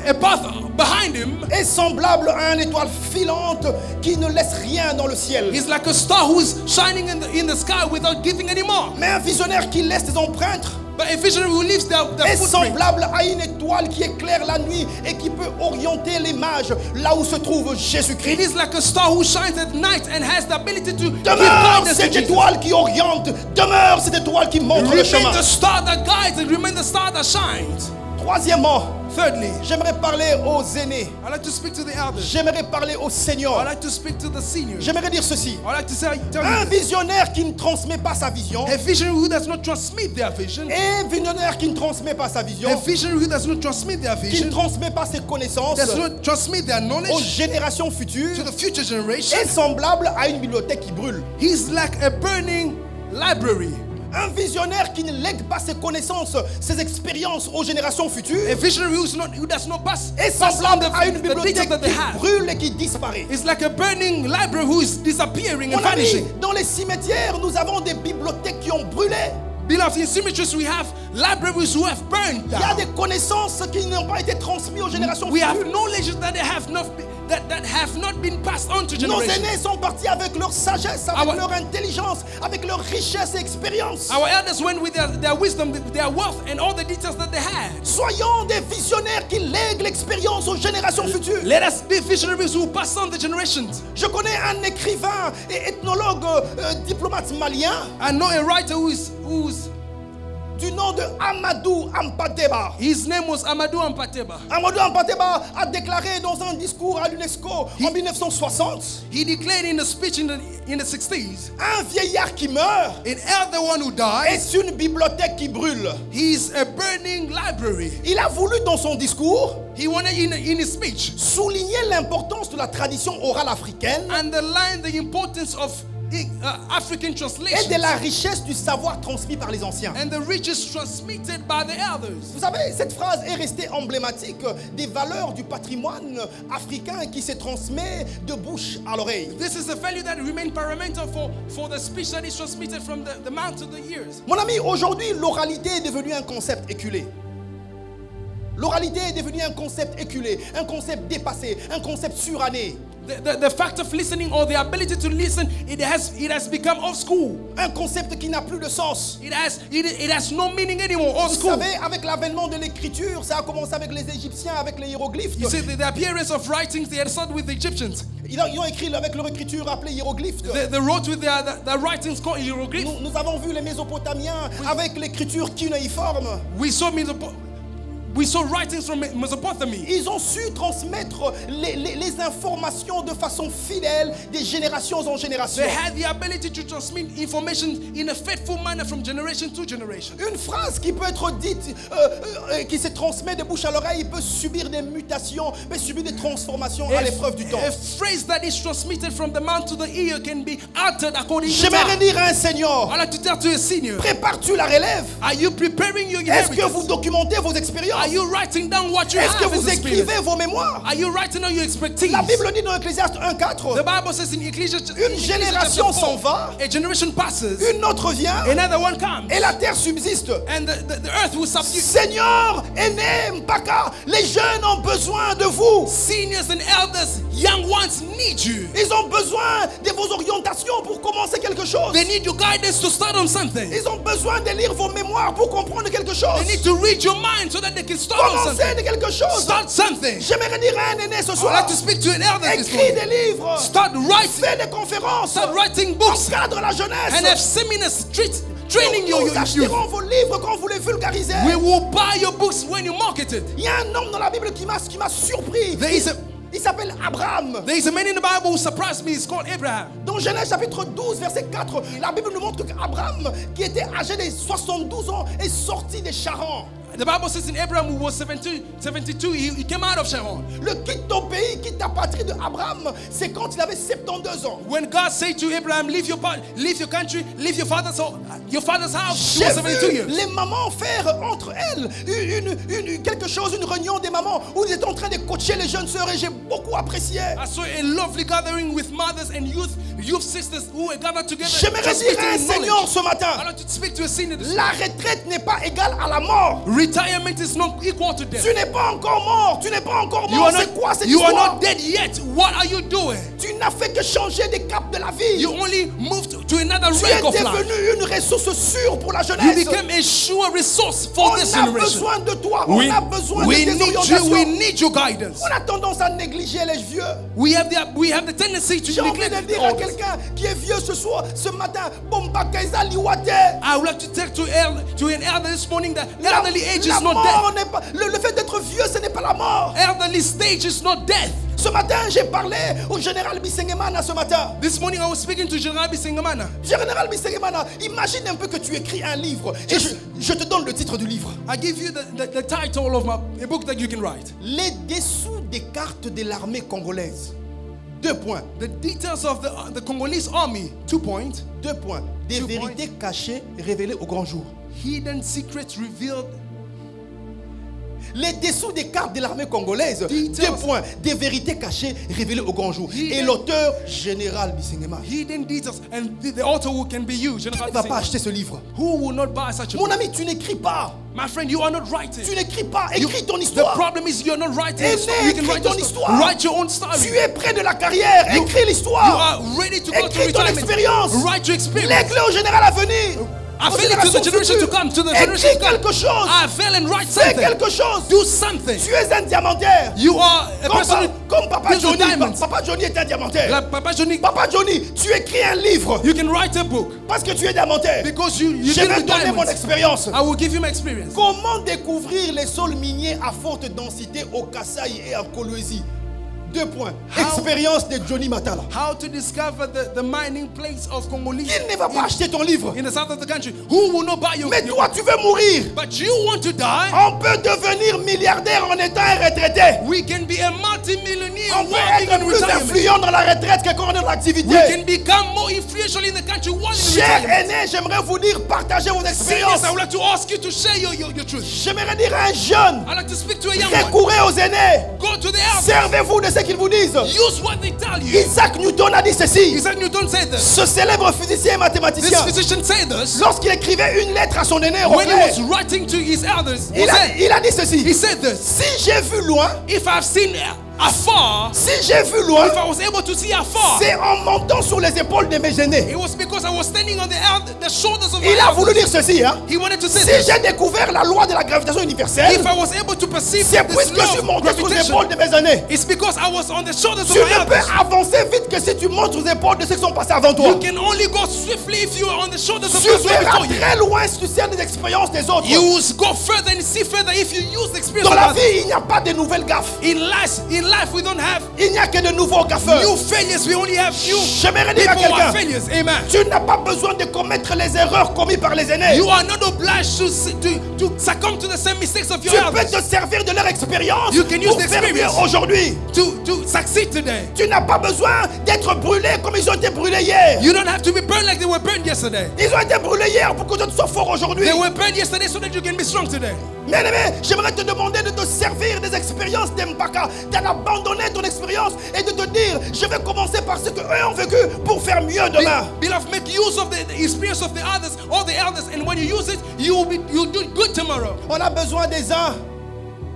a path behind him est semblable à une étoile filante qui ne laisse rien dans le ciel. is like a star who is shining in the sky without giving any mark. Mais un visionnaire qui laisse des empreintes But a visionary who leaves their est footprint semblable à une étoile qui éclaire la nuit et qui peut orienter l'image là où se trouve It Jésus-Christ. is like a star who shines at night and has the ability to give Demeure guidance to cette Jesus. étoile qui oriente, demeure cette étoile qui montre le chemin. Remain the star that guides and remain the star that shines. Troisièmement, Thirdly, j'aimerais parler aux aînés. I like to speak to the elders. J'aimerais parler aux I seniors. like to speak to the seniors. J'aimerais dire ceci. I like to tell Un you this. visionnaire qui ne transmet pas sa vision, A visionary who does not transmit their vision. et un visionnaire qui ne transmet pas sa vision, A visionary who does not transmit their qui ne vision. transmet pas ses connaissances Does not transmit their aux knowledge générations to futures, the future generation. est semblable à une bibliothèque qui brûle. He's like a burning library. Un visionnaire qui ne lègue pas ses connaissances, ses expériences aux générations futures, A visionary who does not pass est on semblable à une the details bibliothèque that they qui have. brûle et qui disparaît. It's like a burning library who is disappearing and Mon ami, vanishing. dans les cimetières, nous avons des bibliothèques qui ont brûlé. Beloved, in cemeteries we have libraries who have burned Il y a down. des connaissances qui n'ont pas été transmises aux générations We have futures. knowledge that they have not that have not been passed on to Nos generations. aînés sont partis avec leur sagesse, avec Our- leur intelligence, avec leur richesse et expérience. Our elders went with their wisdom, their wealth, and all the details that they had. Soyons des visionnaires qui lèguent l'expérience aux générations futures. Let us be visionaries who pass on the generations. Je connais un écrivain et ethnologue diplomate malien I know a writer who's du nom de Amadou Ampateba. his name was Amadou Ampateba. Amadou Ampateba a déclaré dans un discours à l'UNESCO en 1960, He declared in a speech in the 60s, un vieillard qui meurt an elder one who dies, est une bibliothèque qui brûle. he's a burning library. Il a voulu dans son discours He wanted in his speech souligner l'importance de la tradition orale africaine underline the importance of African et translation de la richesse du savoir transmis par les anciens. and the riches transmitted by the elders. Vous savez, cette phrase est restée emblématique des valeurs du patrimoine africain qui se transmet de bouche à l'oreille. This is a value that remained paramount for the speech that is transmitted from the mouth to the ears. Mon ami, aujourd'hui, l'oralité est devenue un concept éculé. L'oralité est devenue un concept éculé, un concept dépassé, un concept suranné. The fact of listening or the ability to listen, it has become old school. Un concept qui n'a plus de sens. It has no meaning anymore. Old Vous school. savez, avec l'avènement de l'écriture, ça a commencé avec les Égyptiens, avec les hiéroglyphes. You see, the appearance of writings, they had started with the Egyptians. Ils ont écrit avec leur écriture appelée hiéroglyphes. They wrote with the writings called hieroglyphs. Nous avons vu les Mésopotamiens avec l'écriture cunéiforme. We saw writings from Mesopotamia. Ils ont su transmettre les informations de façon fidèle des générations en génération. They had the ability to transmit information in a faithful manner from generation to generation. Une phrase qui peut être dite, qui se transmet de bouche à l'oreille, peut subir des mutations, peut subir des transformations à l'épreuve du temps. A phrase that is transmitted from the mouth to the ear can be altered according to J'aimerais time. dire à un senior, I like to tell to a senior, prépare-tu la relève? are you preparing your Est-ce que inheritance? vous documentez vos expériences? Are you writing down what you Est-ce que have vous as experience? écrivez vos mémoires? Are you writing down your expertise? La Bible dit dans Ecclésiaste The 1:4, Bible says in Ecclesiastes, une génération s'en va, a generation passes, une autre vient, another one comes, et la terre subsiste. and the earth will subdue. Seigneur, aîné, Mpaka, les jeunes ont besoin de vous. Seniors and elders, young ones need you. Ils ont besoin de vos orientations pour commencer quelque chose. They need your guidance to start on something. Ils ont besoin de lire vos mémoires pour comprendre quelque chose. They need to read your mind so that they can start on Commencer something. de quelque chose. Start something. J'aimerais dire à un aîné ce I'd soir, like to speak to an elder this écris morning. des livres, Start writing. fais des conférences, Start writing books encadre la and have jeunesse. seminars training your Nous youth. achèterons vos livres quand vous les vulgarisez. We will buy your books when you market it. Il y a un homme dans la Bible qui m'a surpris. Il s'appelle Abraham. There is a man in the Bible who surprised me. It's called Abraham. Dans Genèse chapitre 12, verset 4, la Bible nous montre qu'Abraham, qui était âgé de 72 ans, est sorti des Charans. The Bible says in Abraham who was 72, he came out of Sharon. Le quitte ton pays, quitte ta patrie de Abraham, c'est quand il avait 72 ans. When God said to Abraham, leave your country, leave your father's house, he J'ai was 72 vu years. les mamans faire entre elles quelque chose, une réunion des mamans où ils étaient en train de coacher les jeunes sœurs et j'ai beaucoup apprécié. I saw a lovely gathering with mothers and youth sisters who were gathered together. J'aimerais just dire speaking à un in Seigneur knowledge. ce matin, I like to speak to a senior this la morning. retraite n'est pas égale à la mort. Retirement is not equal to death. Tu n'es pas encore mort, tu n'es pas encore You mort. are C'est quoi cette you are histoire? not dead yet. What are you doing? Tu n'as fait que changer des caps de la vie. You only moved to another Tu es rank of life. devenu une ressource sûre pour la You jeunesse. became a sure resource for On this a generation. besoin de toi, on a besoin de we tes need you. orientations. We need your guidance. On a tendance à négliger les vieux. We have the tendency to J'ai envie de neglect dire the à others. quelqu'un qui est vieux ce matin, Bomba Kaisa Liwate. I would like to tell to an elder this morning that elderly age La is not mort death. n'est pas, le fait d'être vieux, ce n'est pas la mort. Elderly stage is not death. Ce matin, j'ai parlé au général Bisengemana ce matin. This morning I was speaking to General Bisengamana. Général Bisengemana, imagine un peu que tu écris un livre et je te donne le titre du livre. I give you the title of a book that you can write. Les dessous des cartes de l'armée congolaise. 2 points. The details of the Congolese army. 2 points. 2 points. Des 2 vérités cachées révélées au grand jour. Hidden secrets revealed. Les dessous des cartes de l'armée congolaise. 2 Details. points. Des vérités cachées révélées au grand jour. Et Hidden. l'auteur, général Bisengemana. Hidden details. And the author who can be you. Tu ne General vas pas Bisengamana. acheter ce livre. Who will not buy such a Mon book? ami, tu n'écris pas. My friend, you are not writing. Tu n'écris pas. Écris ton The histoire. problem is you're not writing. Aimé, You can écris write ton your histoire. story. Write your own story. Tu es près de la carrière. Écris You l'histoire. are ready to go to Écris ton retirement. expérience. Write your experience. Lègue-le au général à venir. I Aux feel it to the generation to futures. come, to the generation Écris to come. quelque chose. I fell and write Fais something. quelque chose. Do something. Tu es un diamantaire. You are a person who Comme Papa deals with Johnny. diamonds. Papa Johnny est un diamantaire. Like Papa Johnny, Papa Johnny, tu écris un livre you can write a book parce que tu es diamantaire. because you Je deal vais with donner mon diamonds. expérience. I will give you my experience. Comment découvrir les sols miniers à forte densité au Kasaï et en Kolwezi? 2 points. Expérience de Johnny Matala. How to discover the mining place of Congolese Il ne va pas acheter ton livre. in the south of the country. Who will not buy your Mais toi, tu veux mourir. But you want to die. On peut devenir milliardaire en étant un retraité. We can be a multi-millionaire On peut working être in plus retirement. influent dans la retraite que quand on est dans l'activité. We can become more influential in the country while in Chers retirement. aînés, j'aimerais vous dire, partagez vos expériences. Seniors, I would like to ask you to share your truth. J'aimerais dire à un jeune, I'd like to speak to a young one. recourez aux aînés. Go to the elders. Servez-vous de ce qu'ils vous disent. Use what they tell you. Isaac Newton a dit ceci. Isaac Newton said this. Ce célèbre physicien et This mathématicien, physician said this. lorsqu'il écrivait une lettre à son aîné, When he Roger, was writing to his elders, he il a dit he ceci. said this. Si j'ai vu loin, If I've seen afar, si j'ai vu loin, if I was able to see afar, c'est en montant sur les épaules de mes aînés. it was because I was standing on the shoulders of my Il a voulu elders. dire ceci, hein. He wanted to say Si this. j'ai découvert la loi de la gravitation universelle, If I was able to perceive c'est this puisque je suis law of monté sur les gravitation, épaules de mes aînés. it's because I was on the shoulders Tu of my ne peux elders. avancer vite que si tu montes sur les épaules de ceux qui sont passés avant toi. You can only go swiftly if you are on the shoulders of Tu those who are verras before you. très loin si tu sais des expériences des autres. You will go further and see further if you use the experience Dans of la others. vie, il n'y a pas de nouvelles gaffes. In life, we don't have Il n'y a que de nouveaux gaffeurs. new failures. We only have new J'aimerais dire à people who are quelqu'un, failures. Amen. tu n'as pas besoin de commettre les erreurs commises par les aînés. You are not obliged to succumb to the same mistakes of your Tu peux elders te servir de leur expérience You can use pour the faire mieux experience. aujourd'hui. to succeed today. Tu n'as pas besoin d'être brûlé comme ils ont été brûlés hier. You don't have to be burned like they were burned yesterday. Ils ont été brûlés hier pour que toi tu sois fort aujourd'hui. They were burned yesterday so that you can be strong today. Bien-aimé, j'aimerais te demander de te servir des expériences d'Embaka, d'abandonner ton expérience et de te dire, je vais commencer par ce qu'eux ont vécu pour faire mieux demain. Beloved, make use of the experience of the others, all the elders, and when you use it, you'll do good tomorrow. On a besoin des uns,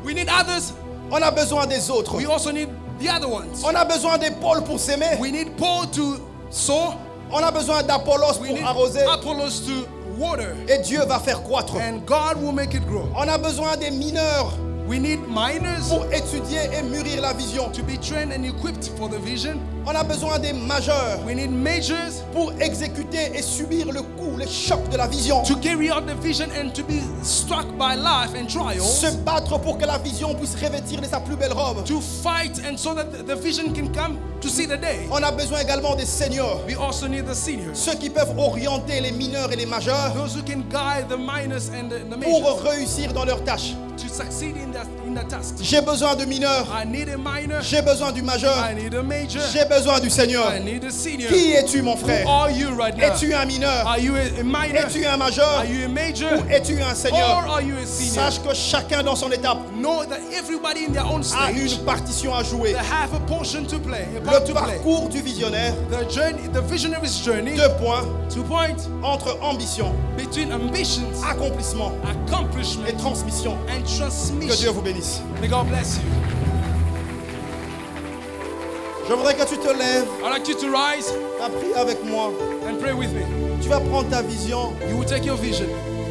We need others. on a besoin des autres. We also need the other ones. On a besoin d'Paul pour s'aimer. We need Paul to sow. On a besoin d'Apollos We pour need arroser. Apollos to water, Et Dieu va faire croître. and God will make it grow. On a besoin des mineurs We need minors pour étudier et mûrir la vision. to be trained and equipped for the vision. On a besoin des majeurs We need majors pour exécuter et subir le coup, le choc de la vision. to carry out the vision and to be struck by life and trials. Se battre pour que la vision puisse revêtir de sa plus belle robe. To fight and so that the vision can come to see the day. On a besoin également des seniors, We also need the seniors. ceux qui peuvent orienter les mineurs et les majeurs Those who can guide the minors and the pour majors réussir dans leurs tâches. to succeed in the task. J'ai besoin de mineurs, I need a minor. j'ai besoin du majeur, I need a major. j'ai besoin du senior. I need a senior. Qui es-tu mon Who frère? are you right now? Es-tu un mineur? Are you a minor? Es-tu un majeur? Are you a major? Ou es-tu un Or senior? are you a senior? Sache que chacun dans son étape Know that everybody in their own a stage, une partition à jouer. they have a portion to play, a part Le to play. parcours du visionnaire, The journey, the visionary's journey, 2 points, 2 points entre ambition, between ambitions, accomplissement et accomplishment, transmission. and Que Dieu transmission. vous bénisse. May God bless you. Je voudrais que tu te lèves, I'd like you to rise prie avec moi. and pray with me. Tu vas prendre ta vision, You will take your vision,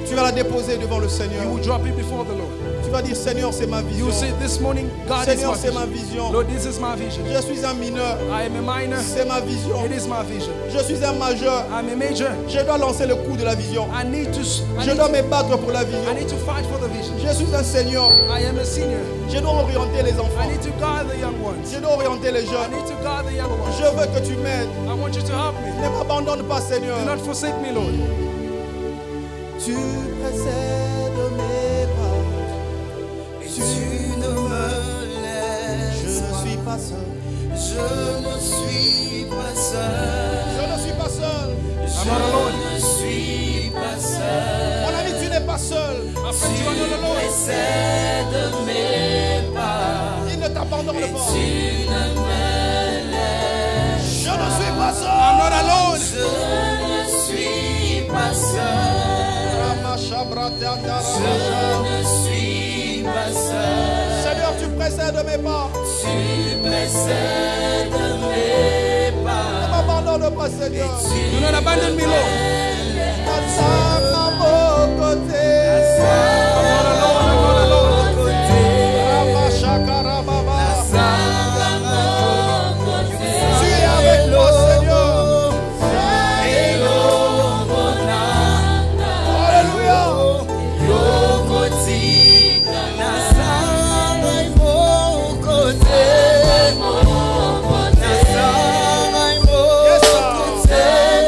tu vas la déposer devant le Seigneur. you will drop it before the Lord. Tu vas dire, Seigneur, c'est ma You vision. will say, this morning, God Seigneur, is c'est my ma vision. vision. Lord, this is my vision. Je suis un mineur, I am a minor. c'est ma vision. It is my vision. Je suis un majeur, I'm a major. je dois lancer le coup de la vision. I need to Je dois me battre pour la I vision. need to fight for the vision. Je suis un seigneur, I am a senior. je dois orienter les I enfants. need to guide the young ones. Je dois orienter les I jeunes. need to guide the young ones. Je veux que tu m'aides. I want you to help me. Ne m'abandonne pas, Seigneur. Do not forsake me, Lord. Tu précèdes mes pas. Tu ne me Je laisses ne pas. suis pas seul. Je ne suis pas seul. Je ne suis pas seul. I'm not alone. Je ne suis pas seul. Mon ami, tu n'es pas seul. My friend, you are not alone. Précède mes pas. Il ne t'abandonne pas. Tu ne me laisses. Je ne suis pas I'm seul. not alone. Je ne suis pas seul. Je ne suis pas seul. Seigneur, tu précèdes mes pas. Tu précèdes mes Ne pas. m'abandonne pas, Seigneur. Do not abandon me, Lord. Passe à mon côté. I'm not alone. I'm not alone. Ramashakarababa. Tu es avec moi, Seigneur. Alléluia. Yes, sir.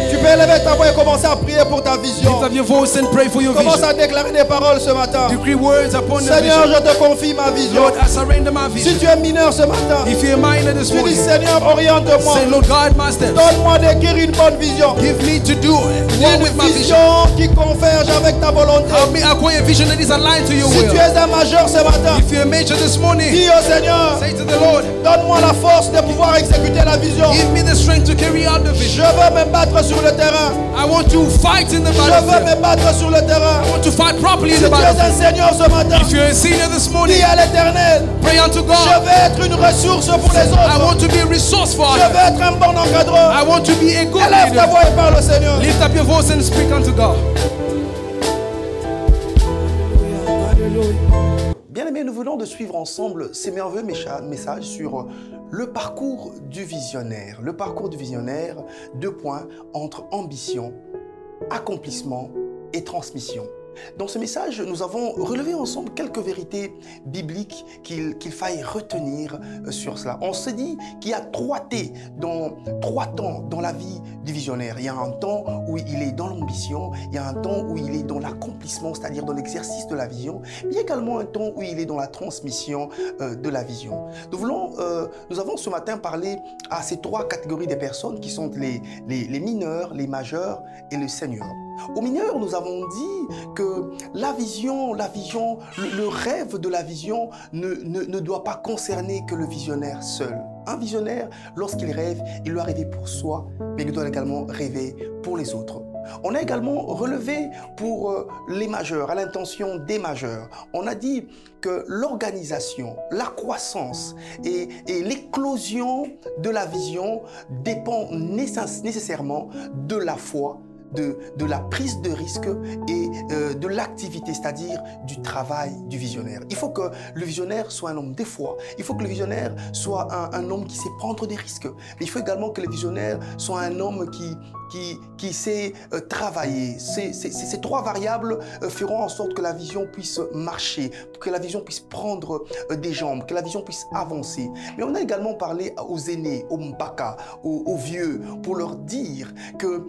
Tu peux élever ta voix et commencer à prier pour ta vision. Lift up your voice and pray for your Commence vision. à déclarer des paroles ce matin. Decree words upon the Seigneur, vision. je te confie ma vision. Lord, I surrender my Si vision. tu es mineur ce matin, If you're a minor this tu dis morning, Seigneur, oriente-moi. say, Lord, guide my steps. Donne-moi d'écrire une bonne vision. Give me to do one with my Une vision. vision qui converge avec ta volonté. Help me acquire a vision that is aligned to your Si tu will. es un majeur ce matin, If you're a major this morning, dis au Seigneur, say to the Lord, donne-moi la force de pouvoir exécuter la vision. give me the strength to carry out the Je vision. veux me battre sur le terrain. I want to fight in the Je veux battlefield. me battre sur le terrain. I want to fight properly in Si the tu es un battlefield. Seigneur ce matin, If you're a senior this morning, dis à l'Éternel, pray unto je God. veux être une ressource pour les I autres. want to be resourceful. Je veux être un bon encadreur. I want to be a good Élève ta leader. voix et parle au Seigneur. Lift up your voice and speak unto God. Bien aimés, nous venons de suivre ensemble ces merveilleux messages sur le parcours du visionnaire. Le parcours du visionnaire, 2 points entre ambition, accomplissement et transmission. Dans ce message, nous avons relevé ensemble quelques vérités bibliques qu'il faille retenir sur cela. On se dit qu'il y a 3 temps dans la vie du visionnaire. Il y a un temps où il est dans l'ambition, il y a un temps où il est dans l'accomplissement, c'est-à-dire dans l'exercice de la vision. Il y a également un temps où il est dans la transmission de la vision. Nous avons ce matin parlé à ces 3 catégories de personnes qui sont les mineurs, les majeurs et les seniors. Aux mineurs, nous avons dit que la vision, le rêve de la vision ne doit pas concerner que le visionnaire seul. Un visionnaire, lorsqu'il rêve, il doit rêver pour soi, mais il doit également rêver pour les autres. On a également relevé pour les majeurs, à l'intention des majeurs. On a dit que l'organisation, la croissance et l'éclosion de la vision dépend nécessairement de la foi, de la prise de risque et de l'activité, c'est-à-dire du travail du visionnaire. Il faut que le visionnaire soit un homme de foi. Il faut que le visionnaire soit un homme qui sait prendre des risques. Mais il faut également que le visionnaire soit un homme qui sait travailler. Ces trois variables feront en sorte que la vision puisse marcher, que la vision puisse prendre des jambes, que la vision puisse avancer. Mais on a également parlé aux aînés, aux mbaka, aux vieux, pour leur dire que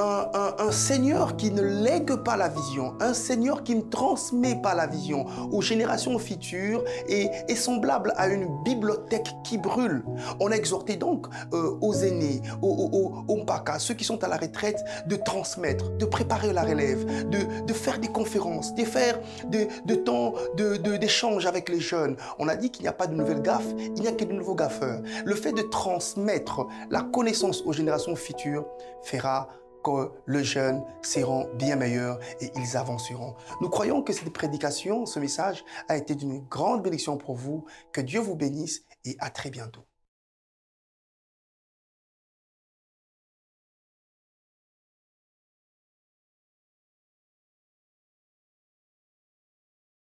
un Seigneur qui ne lègue pas la vision, un Seigneur qui ne transmet pas la vision aux générations futures est semblable à une bibliothèque qui brûle. On a exhorté donc aux aînés, aux mbaka, ceux qui sont à la retraite, de transmettre, de préparer la relève, de faire des conférences, de faire de temps d'échange avec les jeunes. On a dit qu'il n'y a pas de nouvelles gaffes, il n'y a que de nouveaux gaffeurs. Le fait de transmettre la connaissance aux générations futures fera que les jeunes seront bien meilleurs et ils avanceront. Nous croyons que cette prédication, ce message a été d'une grande bénédiction pour vous. Que Dieu vous bénisse et à très bientôt.